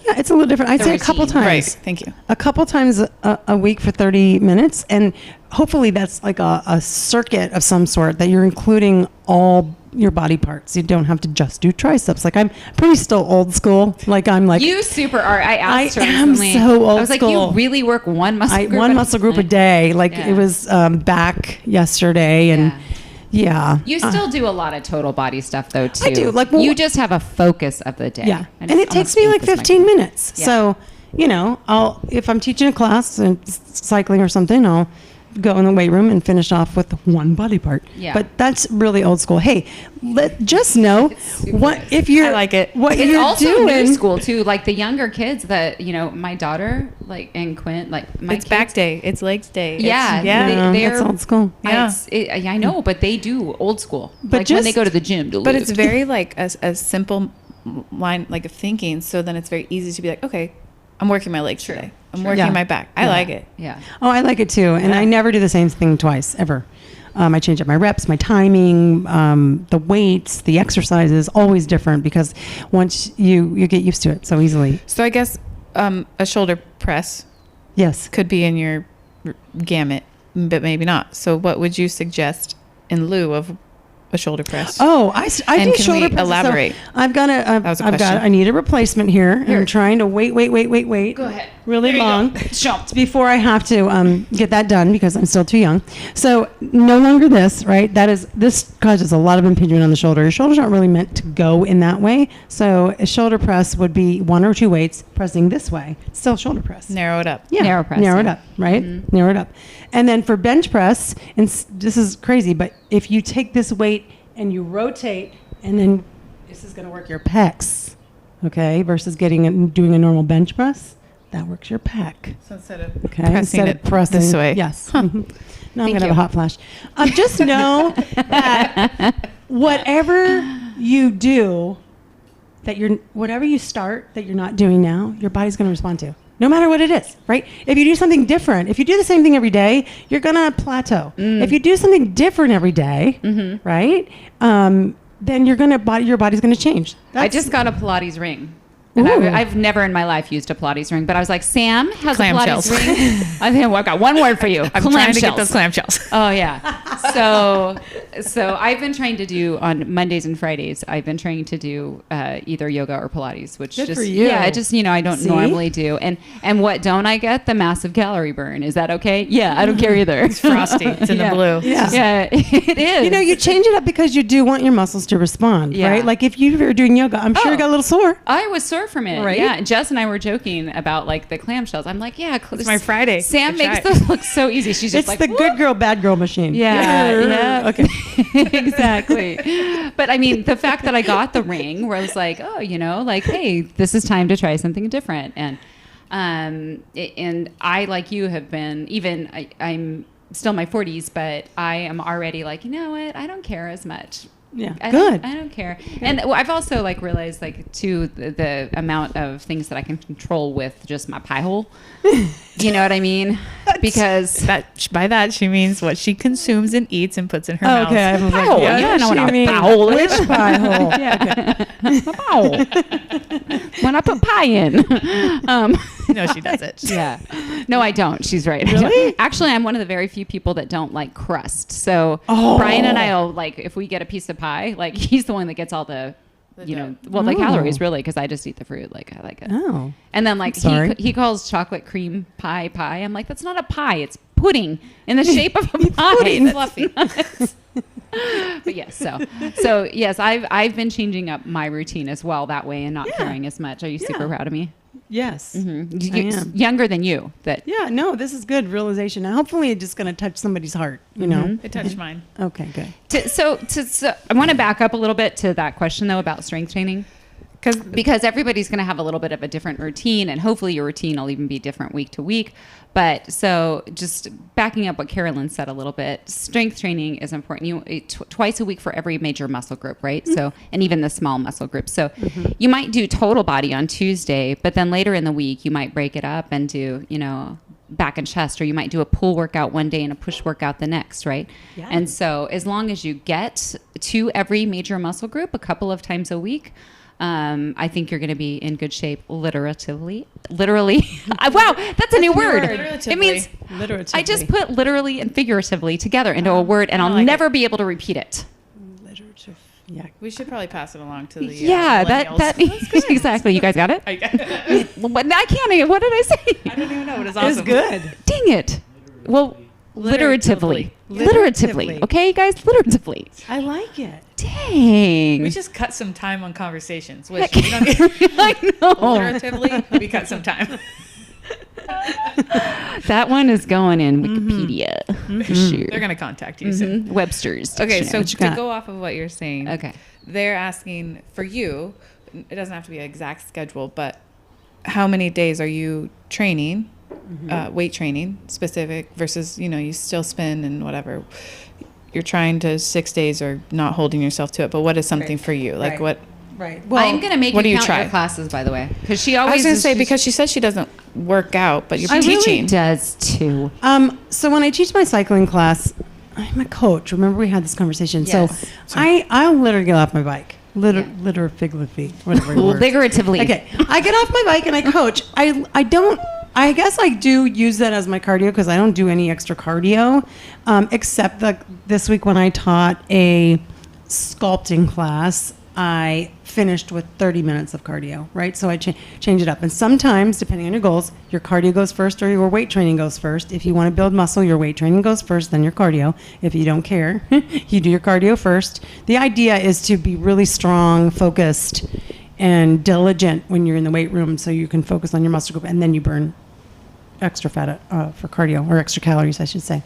Yeah, it's a little different. I'd say a couple times. Right, thank you. A couple times a week for 30 minutes. And hopefully that's like a circuit of some sort that you're including all your body parts. You don't have to just do triceps. Like I'm pretty still old school. You super are. I asked her am recently. so old I was like, school. you really work one muscle group? One muscle group a day. It was back yesterday and yeah. You still do a lot of total body stuff though too. I do. You just have a focus of the day. Yeah. And it takes me like 15 minutes. Yeah. So, if I'm teaching a class and cycling or something, I'll go in the weight room and finish off with one body part. Yeah. But that's really old school. Hey, just know if you're I like it. What it's you're also doing. new school too. Like the younger kids that my daughter and Quint my it's kids, back day. It's legs day. Yeah. It's old school. Yeah. I know, but they do old school. But when they go to the gym to But lift. it's very a simple line of thinking. So then it's very easy to be like, okay, I'm working my legs today. I'm working my back. I like it. Yeah. Oh, I like it too. And I never do the same thing twice, ever. I change up my reps, my timing, the weights, the exercises, always different because once you get used to it so easily. So I guess a shoulder press could be in your gamut, but maybe not. So what would you suggest in lieu of a shoulder press? Oh, I and do can shoulder we press. elaborate? So I need a replacement here. And I'm trying to wait. Go ahead. Really long. Jumped. Before I have to get that done because I'm still too young. So no longer this, right? This causes a lot of impingement on the shoulder. Your shoulders aren't really meant to go in that way. So a shoulder press would be one or two weights pressing this way. Still shoulder press. Narrow it up. Yeah. Narrow it up, right? Mm-hmm. Narrow it up. And then for bench press, and this is crazy, but if you take this weight and you rotate, and then this is going to work your pecs, okay, versus doing a normal bench press, that works your pec. So instead of Instead of pressing this way. Yes. Now I'm going to have a hot flash. Just know that whatever you do, whatever you start that you're not doing now, your body's going to respond to. No matter what it is, right? If you do something different, if you do the same thing every day, you're going to plateau. If you do something different every day, right, then your body's going to change. I just got a Pilates ring. And Ooh. I've never in my life used a Pilates ring, but I was like, Sam has a Clamshells. Pilates ring. I think I got one word for you. I'm trying to get those clamshells. Oh yeah. So I've been trying to do on Mondays and Fridays. I've been trying to do either yoga or Pilates, which Good just for you. I just I don't See? normally do. And what don't I get? The massive calorie burn. Is that okay? Yeah, I don't care either. It's frosty. It's in the blue. Yeah. Yeah, it is. You change it up because you do want your muscles to respond, Yeah. right? Like if you were doing yoga, I'm sure you got a little sore. I was sore from it. Right? Yeah. Jess and I were joking about like the clamshells. I'm like, yeah, It's my Friday. Sam I makes tried. those look so easy. She's just It's like the "Whoop." good girl, bad girl machine. Yeah. Okay. Exactly. But I mean, the fact that I got the ring where I was like, oh, like, hey, this is time to try something different. And I, like you, have been I'm still in my 40s, but I am already like, you know what? I don't care as much. Yeah. I Good. don't care. And I've also like realized like too the amount of things that I can control with just my pie hole. You know what I mean? Because By that she means what she consumes and eats and puts in her mouth. Okay. I was Pie hole. yeah, You don't know she what a means. pie hole is. Which pie hole? Yeah. My pie hole. When I put pie in. No, she doesn't. Yeah. No, I don't. She's right. Really? Actually, I'm one of the very few people that don't like crust. So Oh. Brian and I'll like, if we get a piece of pie, like he's the one that gets all the the calories really, because I just eat the fruit. Like I like it. Oh. And then like Sorry. he calls chocolate cream pie. I'm like, that's not a pie. It's pudding in the shape of a pie. pudding. That's fluffy. But yes, so yes, I've been changing up my routine as well that way and not caring as much. Are you super proud of me? Yes. Mm-hmm. I am. Younger than you. Yeah, no, this is good realization. Now, hopefully it's just going to touch somebody's heart, you know? It touched mine. Okay, good. So I want to back up a little bit to that question though about strength training. Because everybody's going to have a little bit of a different routine, and hopefully your routine will even be different week to week. But so just backing up what Carolyn said a little bit, strength training is important. Twice a week for every major muscle group, right? So, and even the small muscle groups. So you might do total body on Tuesday, but then later in the week, you might break it up and do, back and chest, or you might do a pull workout one day and a push workout the next, right? Yeah. And so as long as you get to every major muscle group a couple of times a week, I think you're going to be in good shape. Literally. Wow, that's a new word. It means Literatively. I just put literally and figuratively together into a word, and I'll like never be able to repeat it. Literative. Yeah. We should probably pass it along to the That millennials. exactly. You guys got it? I can't. What did I say? don't even know, but it's It was awesome. good. Dang it. Well, literatively. Literatively. Okay, guys, literatively. I like it. Dang. We just cut some time on conversations. Which we don't get I know. literatively, we cut some time. That one is going in Wikipedia for sure. They're going to contact you soon. Webster's. Okay, so Dictionary. to got? go off of what you're saying, Okay. they're asking for you, it doesn't have to be an exact schedule, but how many days are you training, weight training specific versus, you still spin and whatever. You're trying to 6 days or not holding yourself to it, but what is something for you? Like Right. what? Right. Well, I'm gonna make what do you you count try? your classes, by the way, because she always I was going to is say, just- because she says she doesn't work out, but you're she teaching. really does too. So when I teach my cycling class, I'm a coach. Remember we had this conversation. Yes. So I'll literally get off my bike. Literally, whatever. word. Figuratively. Okay. I get off my bike and I coach. I guess I do use that as my cardio because I don't do any extra cardio, except this week when I taught a sculpting class, I finished with 30 minutes of cardio, right? So I change it up. And sometimes, depending on your goals, your cardio goes first or your weight training goes first. If you want to build muscle, your weight training goes first, then your cardio. If you don't care, you do your cardio first. The idea is to be really strong, focused, and diligent when you're in the weight room so you can focus on your muscle group and then you burn extra fat for cardio, or extra calories, I should say.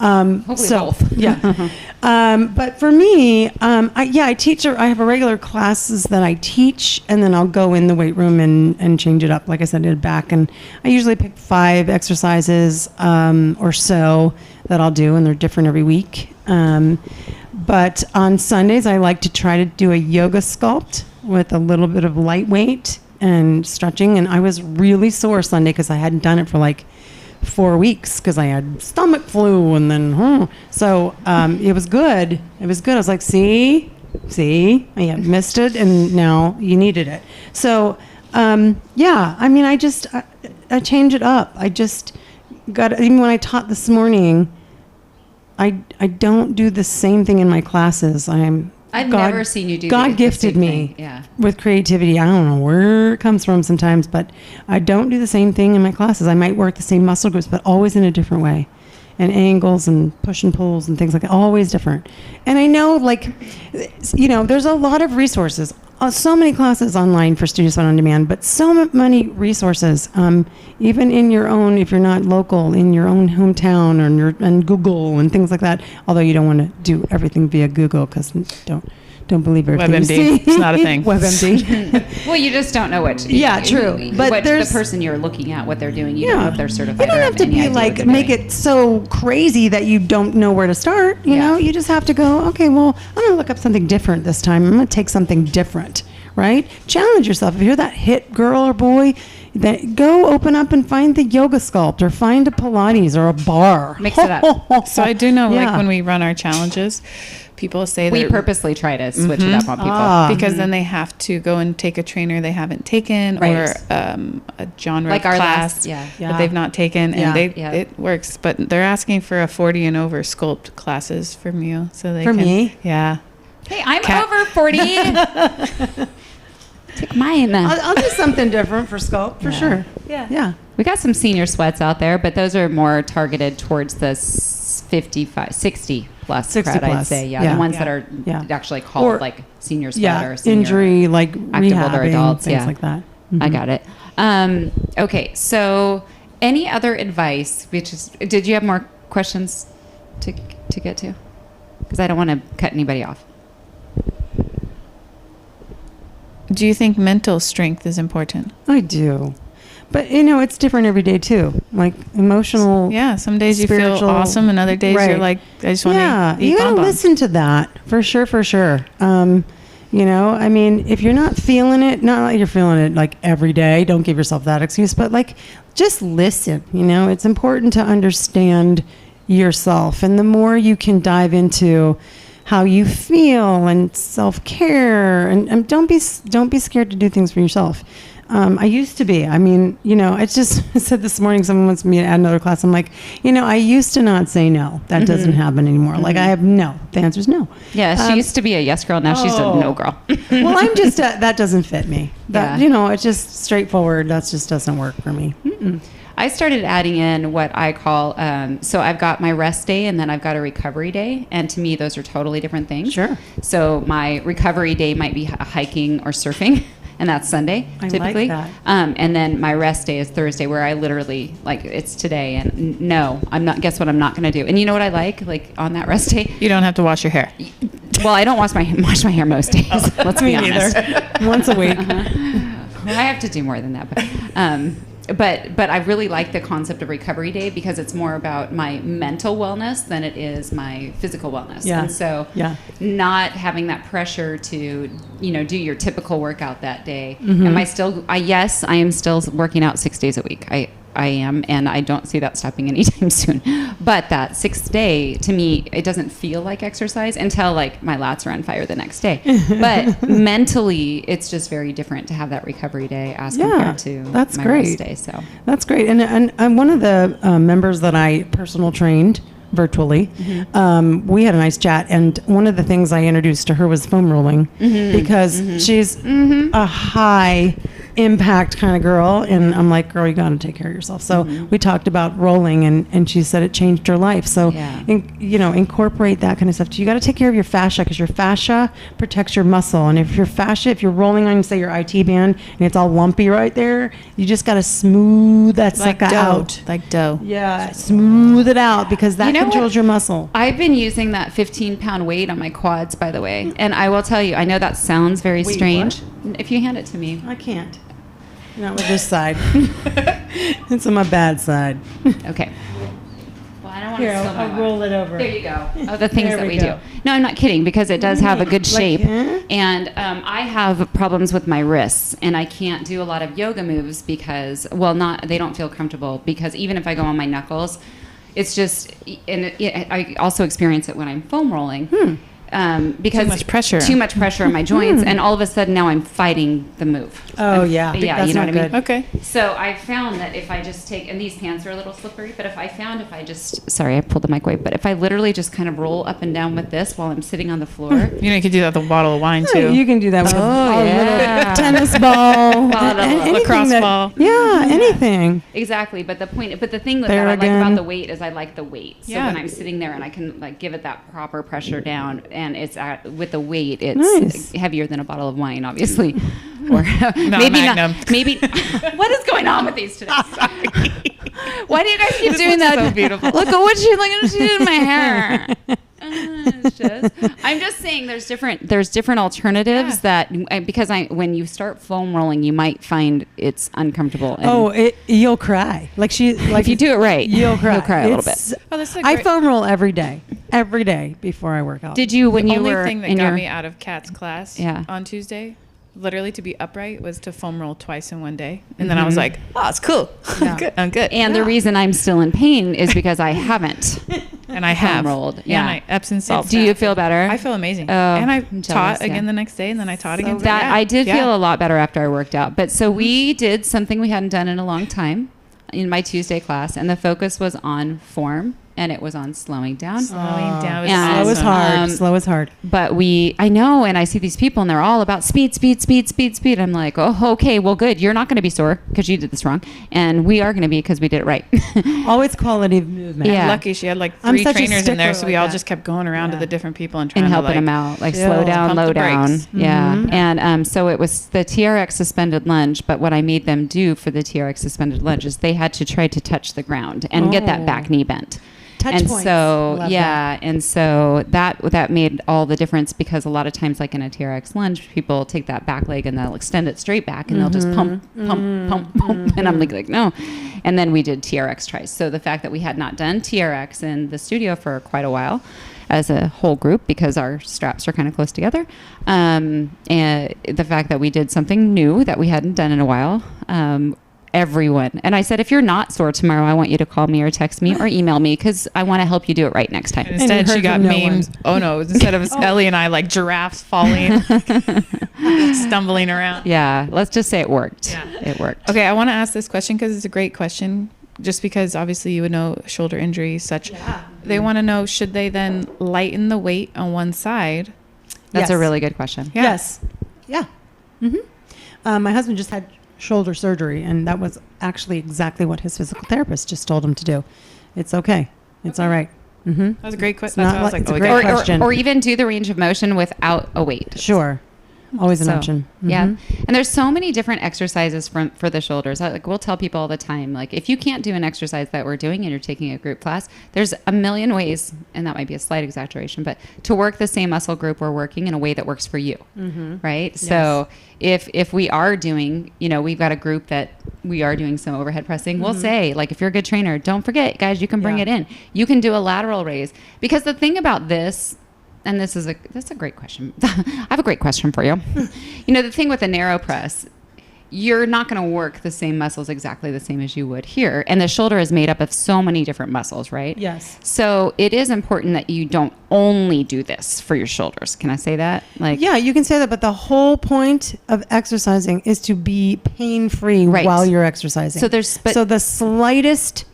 Hopefully both. Yeah. But for me, I teach. I have a regular classes that I teach, and then I'll go in the weight room and change it up. Like I said, I did back, and I usually pick 5 exercises or so that I'll do, and they're different every week. But on Sundays, I like to try to do a yoga sculpt with a little bit of lightweight and stretching. And I was really sore Sunday because I hadn't done it for like 4 weeks because I had stomach flu, and then so it was good. It was good. I was like, see, I had missed it, and now you needed it. So Yeah, I mean, I change it up. I just even when I taught this morning, I don't do the same thing in my classes. I've never seen you do God the gifted same me thing. Yeah. with creativity. I don't know where it comes from sometimes, but I don't do the same thing in my classes. I might work the same muscle groups, but always in a different way. And angles and push and pulls and things like that, always different. And I know, like, there's a lot of resources. So many classes online for Studio Spot on Demand, but so many resources, even in your own, if you're not local, in your own hometown or and Google and things like that. Although you don't want to do everything via Google, because don't believe everything you see. WebMD, it's not a thing. WebMD. Well, you just don't know what to do. Yeah, true. But what there's the person you're looking at, what they're doing. You don't know if they're certified. You don't have to be like, make it so crazy that you don't know where to start. You know, you just have to go, okay, well, I'm going to look up something different this time. I'm going to take something different, right? Challenge yourself. If you're that hit girl or boy, that go open up and find the yoga sculpt or find a Pilates or a bar. Mix it up. So I do know, like, when we run our challenges, people say we that purposely try to switch it up on people because then they have to go and take a trainer they haven't taken or a genre like our class that they've not taken, and it works. But they're asking for a 40 and over sculpt classes from you, so they can. Me? Yeah. Hey, I'm over 40. Take mine. I'll do something different for sculpt for sure. Yeah. We got some senior sweats out there, but those are more targeted towards the 55, 60 plus 60 crowd, plus. I'd say. The ones that are actually called like senior sweat or senior injury, like active older rehabbing, adults, things like that. Mm-hmm. I got it. Okay, so any other advice? Did you have more questions to get to? Because I don't want to cut anybody off. Do you think mental strength is important? I do. But, it's different every day, too. Like, emotional. Yeah, some days you feel awesome, and other days you're like, I just want to eat you got to bonbons. listen to that, for sure. I mean, if you're not feeling it, not like you're feeling it, like, every day, don't give yourself that excuse, but, like, just listen, It's important to understand yourself. And the more you can dive into how you feel and self-care, and don't be scared to do things for yourself. I used to be. I mean, I just said this morning, someone wants me to add another class. I'm like, I used to not say no. That doesn't happen anymore. Like, I have no. The answer is no. Yeah, she used to be a yes girl. Now she's a no girl. Well, I'm just, that doesn't fit me. It's just straightforward. That just doesn't work for me. Mm-mm. I started adding in what I call, so I've got my rest day and then I've got a recovery day. And to me, those are totally different things. Sure. So my recovery day might be hiking or surfing, and that's Sunday, typically. I like that. And then my rest day is Thursday, where I literally, like, it's today. And no, I'm not, guess what I'm not going to do? And you know what I like on that rest day? You don't have to wash your hair. Well, I don't wash my hair most days. Let's be honest. Once a week. Well, I have to do more than that, but I really like the concept of recovery day because it's more about my mental wellness than it is my physical wellness. Yeah. And so not having that pressure to, do your typical workout that day. Mm-hmm. Yes, I am still working out 6 days a week. I am, and I don't see that stopping anytime soon. But that sixth day, to me, it doesn't feel like exercise until, like, my lats are on fire the next day. But mentally, it's just very different to have that recovery day as compared to my rest day. So that's great. And one of the members that I personal trained virtually, we had a nice chat, and one of the things I introduced to her was foam rolling because she's a high impact kind of girl, and I'm like, girl, you got to take care of yourself. So we talked about rolling, and she said it changed her life. So incorporate that kind of stuff. You got to take care of your fascia, because your fascia protects your muscle. And if you're rolling on, say, your IT band and it's all lumpy right there, you just got to smooth that sucker out like dough. Yeah, smooth it out, because that controls your muscle. I've been using that 15-pound weight on my quads, by the way, and I will tell you, I know that sounds very strange. What? If you hand it to me. I can't. Not with this side. It's on my bad side. Okay. Well, I don't want to spill my I'll roll it over. There you go. Oh, the things that we do. No, I'm not kidding, because it does have a good shape. And I have problems with my wrists, and I can't do a lot of yoga moves because, they don't feel comfortable, because even if I go on my knuckles, it's just, I also experience it when I'm foam rolling. because too much pressure in my joints, and all of a sudden now I'm fighting the move. Oh, yeah. Yeah, That's you know not what I mean? good. Okay. So I found that if I just take, and these pants are a little slippery, but sorry, I pulled the mic away, but if I literally just kind of roll up and down with this while I'm sitting on the floor. You could do that with a bottle of wine too. You can do that with a little tennis ball, lacrosse ball. Yeah, anything. Exactly, but the thing that I like about the weight is I like the weight. So when I'm sitting there and I can like give it that proper pressure down, and it's with the weight, it's heavier than a bottle of wine, obviously, or maybe Magnum. not. Maybe what is going on with these today? Sorry. Why do you guys keep doing that? So beautiful. Look at what she did in my hair. I'm just saying there's different alternatives because when you start foam rolling, you might find it's uncomfortable. And You'll cry. Like if you do it right, you'll cry. A little bit. I foam roll every day before I work out. Did you when you were The only thing that in got your me out of Kat's class on Tuesday, literally to be upright, was to foam roll twice in one day, and then I was like, "Oh, it's cool. I'm good." And the reason I'm still in pain is because I haven't. And I have rolled. Yeah, and Epsom salt. Do you feel better? I feel amazing. Oh, and I I'm jealous, taught again the next day, and then I taught again. I did feel a lot better after I worked out. But so we did something we hadn't done in a long time in my Tuesday class, and the focus was on form. And it was on slowing down. Slowing down. Was slow is hard. Slow is hard. But I know, and I see these people, and they're all about speed. I'm like, oh, okay, well, good. You're not going to be sore because you did this wrong, and we are going to be because we did it right. Always quality of movement. Yeah. Lucky she had like 3 trainers in there, so we all just kept going around to the different people and trying helping them out, like slow down, low down. Yeah, and so it was the Trx Suspended Lunge. But what I made them do for the Trx Suspended Lunge is they had to try to touch the ground and get that back knee bent. Touch points. And so that made all the difference, because a lot of times, like in a TRX lunge, people take that back leg and they'll extend it straight back, and they'll just pump, and I'm like no. And then we did TRX tries. So the fact that we had not done TRX in the studio for quite a while as a whole group, because our straps are kind of close together, and the fact that we did something new that we hadn't done in a while, everyone. And I said, if you're not sore tomorrow, I want you to call me or text me or email me, because I want to help you do it right next time. And instead, she got memes. Oh no! Instead of Ellie and I, like giraffes falling, stumbling around. Yeah, let's just say it worked. Yeah. It worked. Okay, I want to ask this question because it's a great question. Just because obviously you would know shoulder injury, such. Yeah. They want to know, should they then lighten the weight on one side? That's a really good question. Yeah. Yes. Yeah. Mm-hmm. My husband just had shoulder surgery, and that was actually exactly what his physical therapist just told him to do. It's okay. It's all right. Mm-hmm. That was a great question. That's why I was like, it's a great question. Or even do the range of motion without a weight. Sure. Always an option. Mm-hmm. Yeah. And there's so many different exercises for the shoulders. We'll tell people all the time, like, if you can't do an exercise that we're doing and you're taking a group class, there's a million ways, and that might be a slight exaggeration, but to work the same muscle group we're working in a way that works for you. Mm-hmm. Right. Yes. So if we are doing, we've got a group that we are doing some overhead pressing, we'll say, like, if you're a good trainer, don't forget, guys, you can bring it in. You can do a lateral raise, because the thing about this, and that's a great question. I have a great question for you. The thing with a narrow press, you're not going to work the same muscles exactly the same as you would here. And the shoulder is made up of so many different muscles, right? Yes. So it is important that you don't only do this for your shoulders. Can I say that? Yeah, you can say that, but the whole point of exercising is to be pain-free while you're exercising. So the slightest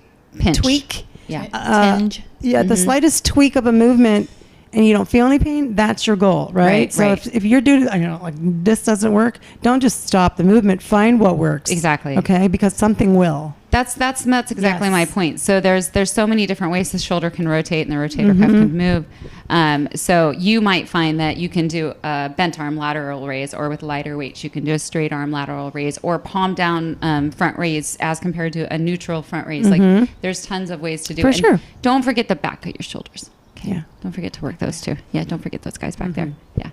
tweak, the slightest tweak of a movement, and you don't feel any pain, that's your goal, right? So if you're doing, like, this doesn't work, don't just stop the movement. Find what works. Exactly. Okay, because something will. That's exactly my point. So there's so many different ways the shoulder can rotate and the rotator cuff can move. So you might find that you can do a bent arm lateral raise, or with lighter weights, you can do a straight arm lateral raise, or palm down front raise as compared to a neutral front raise. Like, there's tons of ways to do it. For sure. And don't forget the back of your shoulders. Okay. Yeah. Don't forget to work those too. Yeah. Don't forget those guys back there. Yeah.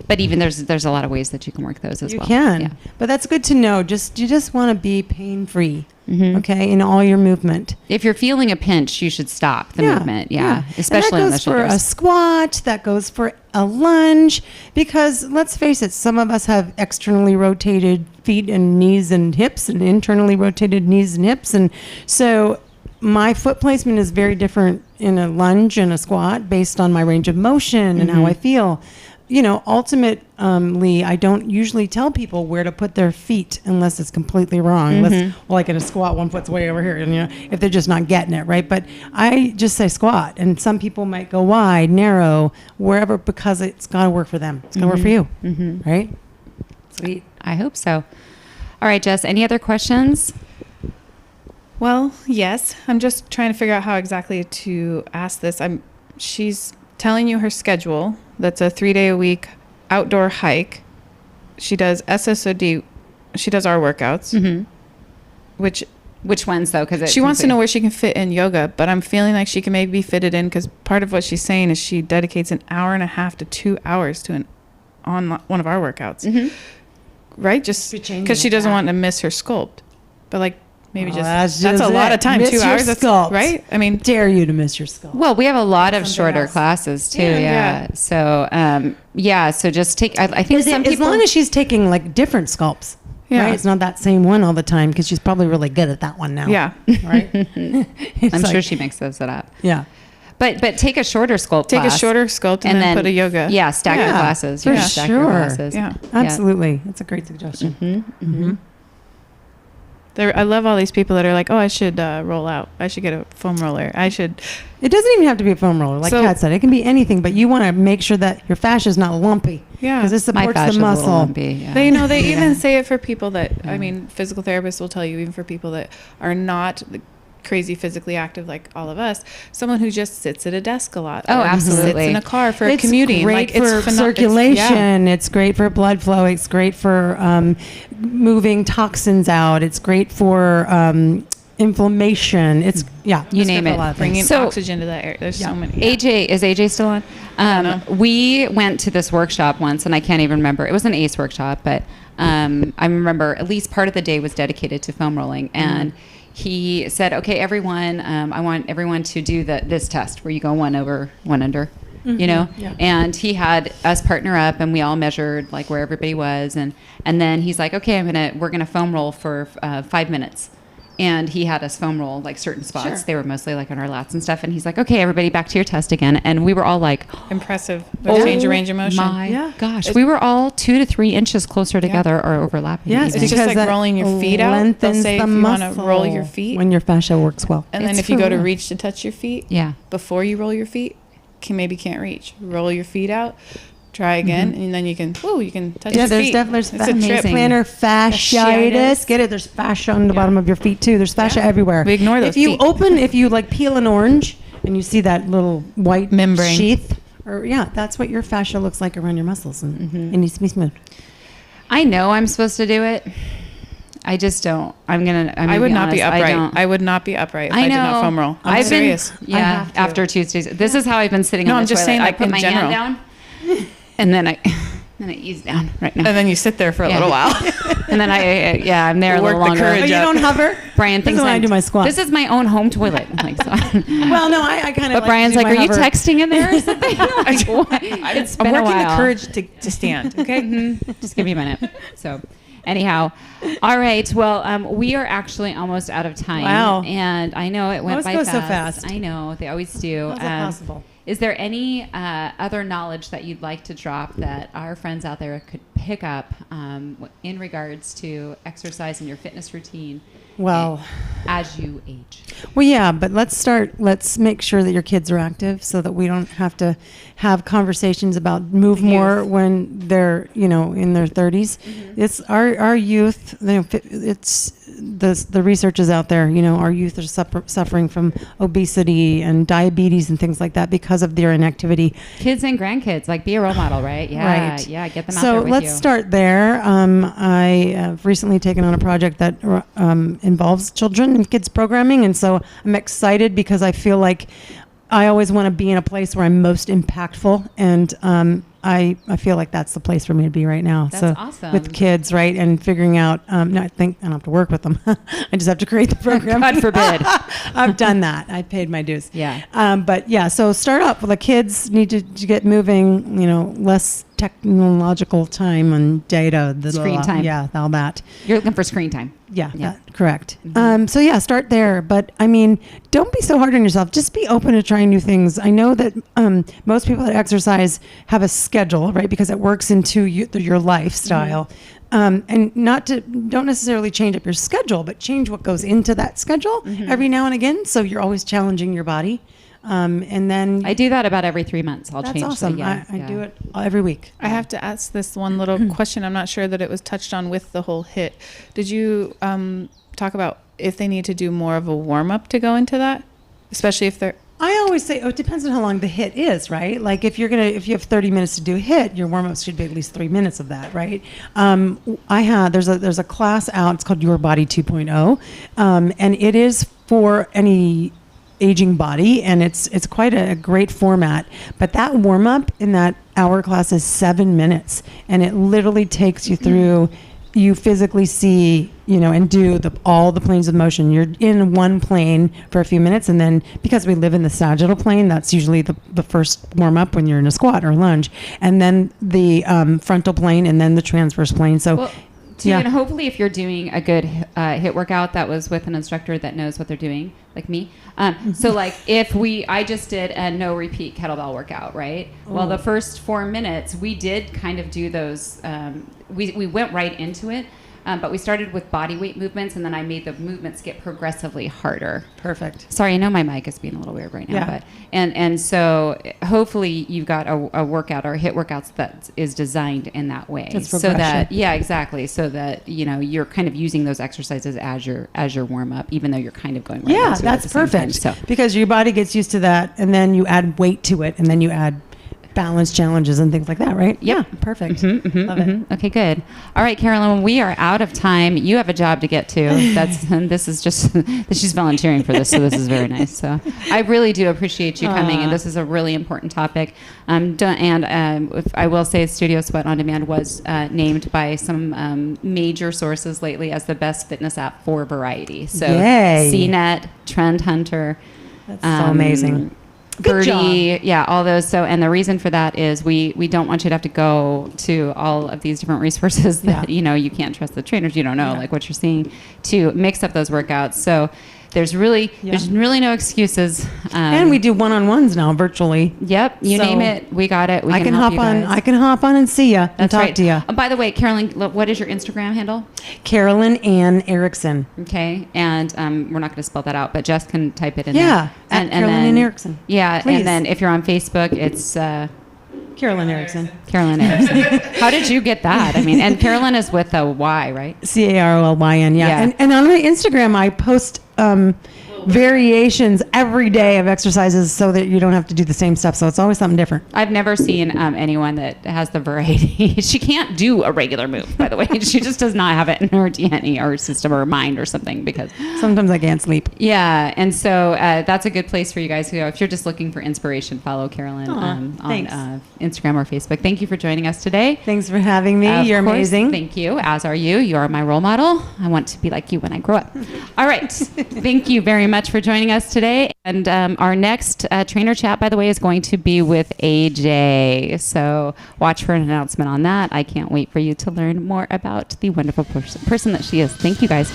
But even there's a lot of ways that you can work those as well. You can. Yeah. But that's good to know. You just want to be pain free. Okay, in all your movement. If you're feeling a pinch, you should stop the movement. Yeah. Especially on the shoulders. That goes for a squat. That goes for a lunge. Because let's face it, some of us have externally rotated feet and knees and hips, and internally rotated knees and hips, and so my foot placement is very different in a lunge and a squat based on my range of motion and how I feel. Ultimately, I don't usually tell people where to put their feet unless it's completely wrong. Like in a squat, one foot's way over here, and if they're just not getting it, right? But I just say squat, and some people might go wide, narrow, wherever, because it's got to work for them. It's got to work for you, right? Sweet. I hope so. All right, Jess, any other questions? Well, yes. I'm just trying to figure out how exactly to ask this. She's telling you her schedule. That's a 3-day-a-week outdoor hike. She does SSOD. She does our workouts. Which ones, though? Because she wants to know where she can fit in yoga, but I'm feeling like she can maybe fit it in, because part of what she's saying is she dedicates an hour and a half to 2 hours to on one of our workouts. Right? Just because she doesn't want to miss her sculpt. But like, maybe that's a lot of time. Miss 2 hours, that's right? I mean, dare you to miss your sculpt. Well, we have a lot of shorter classes too. Yeah. So, so just take, I think some people, as long as she's taking like different sculpts. Yeah. Right? It's not that same one all the time, because she's probably really good at that one now. Yeah. Right? I'm sure she mixes it up. Yeah. But take a shorter sculpt class. Take a shorter sculpt and then put a yoga. Yeah, stack your classes. For sure. Classes. Yeah. Absolutely. That's a great suggestion. I love all these people that are like, oh, I should roll out. I should get a foam roller. I should. It doesn't even have to be a foam roller. Like Kat said, it can be anything, but you want to make sure that your fascia is not lumpy. Yeah. Because it supports the muscle. Lumpy, yeah. They even say it for people that, I mean, physical therapists will tell you, even for people that are not crazy physically active like all of us, someone who just sits at a desk a lot. Oh, absolutely. Sits in a car for commuting. Great for circulation. It's great for blood flow. It's great for moving toxins out. It's great for inflammation. It's you name it. Bringing oxygen to that area. There's so many. AJ, is AJ still on? We went to this workshop once, and I can't even remember. It was an ACE workshop, but I remember at least part of the day was dedicated to foam rolling, and he said, okay, everyone, I want everyone to do this test where you go 1 over, 1 under, and he had us partner up, and we all measured like where everybody was. And then he's like, okay, we're going to foam roll for 5 minutes. And he had us foam roll like certain spots. Sure. They were mostly like on our lats and stuff. And he's like, okay, everybody back to your test again. And we were all like, impressive. Change your range of motion. My gosh. We were all 2 to 3 inches closer together or overlapping. Yes, it's just like rolling your feet out. They'll say if you want to roll your feet. When your fascia works well. And then if you go to reach to touch your feet, before you roll your feet, maybe can't reach. Roll your feet out. Try again, and then you can touch your feet. Yeah, there's plantar fasciitis. Get it? There's fascia on the bottom of your feet too. There's fascia everywhere. We ignore those feet. If you like peel an orange and you see that little white membrane sheath, that's what your fascia looks like around your muscles, and it needs to be smooth. I know I'm supposed to do it. I just don't. I would not be upright. I would not be upright if I did not foam roll. I'm serious. After Tuesdays. This is how I've been sitting on the toilet. I'm just saying, I put my hand down. And then I ease down right now. And then you sit there for a little while. And then I'm there a little longer. You don't hover? Brian thinks I do my squat. This is my own home toilet. Like, so. Well, no, I kind of. But Brian's like, are you texting in there or something? I'm working the courage to stand. Okay, just give me a minute. So. Anyhow, all right. Well, we are actually almost out of time. Wow. And I know it went by fast. Go so fast. I know. They always do. How's that possible? Is there any other knowledge that you'd like to drop that our friends out there could pick up in regards to exercise and your fitness routine? Well, as you age. Well, yeah, but let's make sure that your kids are active so that we don't have to have conversations about move more when they're, in their 30s. It's our youth, it's the research is out there, our youth are suffering from obesity and diabetes and things like that because of their inactivity. Kids and grandkids, like be a role model, right? Yeah. Right. Yeah, get them out there with you. So let's start there. I have recently taken on a project that involves children and kids programming, and so I'm excited because I feel like I always want to be in a place where I'm most impactful, and I feel like that's the place for me to be right now. That's so awesome. with kids, right, and figuring out. No, I think I don't have to work with them. I just have to create the program. God forbid. I've done that. I paid my dues. Yeah. But yeah, so start up. The kids need to get moving. Less technological time and data. Screen time. Yeah, all that. You're looking for screen time. Yeah, correct. So yeah, start there. But I mean, don't be so hard on yourself. Just be open to trying new things. I know that most people that exercise have a schedule, right? Because it works into your lifestyle. And don't necessarily change up your schedule, but change what goes into that schedule every now and again. So you're always challenging your body. And then I do that about every 3 months. I'll that's change. awesome. I do it every week. I have to ask this one little question. I'm not sure that it was touched on with the whole HIIT. Did you talk about if they need to do more of a warm up to go into that, especially if they're? I always say, it depends on how long the HIIT is, right? Like if you have 30 minutes to do a HIIT, your warm ups should be at least 3 minutes of that, right? There's a class out. It's called Your Body 2.0, and it is for any aging body, and it's quite a great format. But that warm up in that hour class is 7 minutes, and it literally takes you through. You physically see, and do all the planes of motion. You're in one plane for a few minutes, and then because we live in the sagittal plane, that's usually the first warm up when you're in a squat or lunge, and then the frontal plane, and then the transverse plane. So. And hopefully if you're doing a good HIIT workout that was with an instructor that knows what they're doing, like me. So like I just did a no repeat kettlebell workout, right? Ooh. Well, the first 4 minutes we did kind of do those, we went right into it. But we started with body weight movements, and then I made the movements get progressively harder. Perfect. Sorry, I know my mic is being a little weird right now, but and so hopefully you've got a workout or HIIT workouts that is designed in that way, so that exactly, so that you're kind of using those exercises as your warm up, even though you're kind of going right into it that's at the same perfect. time, so. Because your body gets used to that, and then you add weight to it, and then you add balance challenges and things like that, right? Yeah, perfect. Love it. Okay, good. All right, Carolyn, we are out of time. You have a job to get to. This is just she's volunteering for this, so this is very nice. So I really do appreciate you coming, and this is a really important topic. I will say, Studio Sweat on Demand was named by some major sources lately as the best fitness app for variety. So CNET, Trend Hunter. That's so amazing. Good Birdie, job. All those. So, and the reason for that is we don't want you to have to go to all of these different resources that, you can't trust the trainers. You don't know like what you're seeing to mix up those workouts. So there's really no excuses. And we do one-on-ones now virtually. Yep. You name it. We got it. I can hop on and see you and talk to you. By the way, Carolyn, what is your Instagram handle? Carolyn and Erickson. Okay. And we're not going to spell that out, but Jess can type it in there. And Carolyn and Erickson. Yeah. Please. And then if you're on Facebook, it's... Carolyn Erickson. Carolyn Erickson. How did you get that? I mean, and Carolyn is with a Y, right? Carolyn, yeah. And on my Instagram, I post variations every day of exercises so that you don't have to do the same stuff. So it's always something different. I've never seen anyone that has the variety. She can't do a regular move, by the way. She just does not have it in her DNA or system or mind or something, because sometimes I can't sleep. Yeah. And so that's a good place for you guys to go. If you're just looking for inspiration, follow Carolyn on Instagram or Facebook. Thank you for joining us today. Thanks for having me. You're amazing. Thank you. As are you. You are my role model. I want to be like you when I grow up. All right. Thank you very much for joining us today. And our next trainer chat, by the way, is going to be with AJ. So watch for an announcement on that. I can't wait for you to learn more about the wonderful person that she is. Thank you, guys.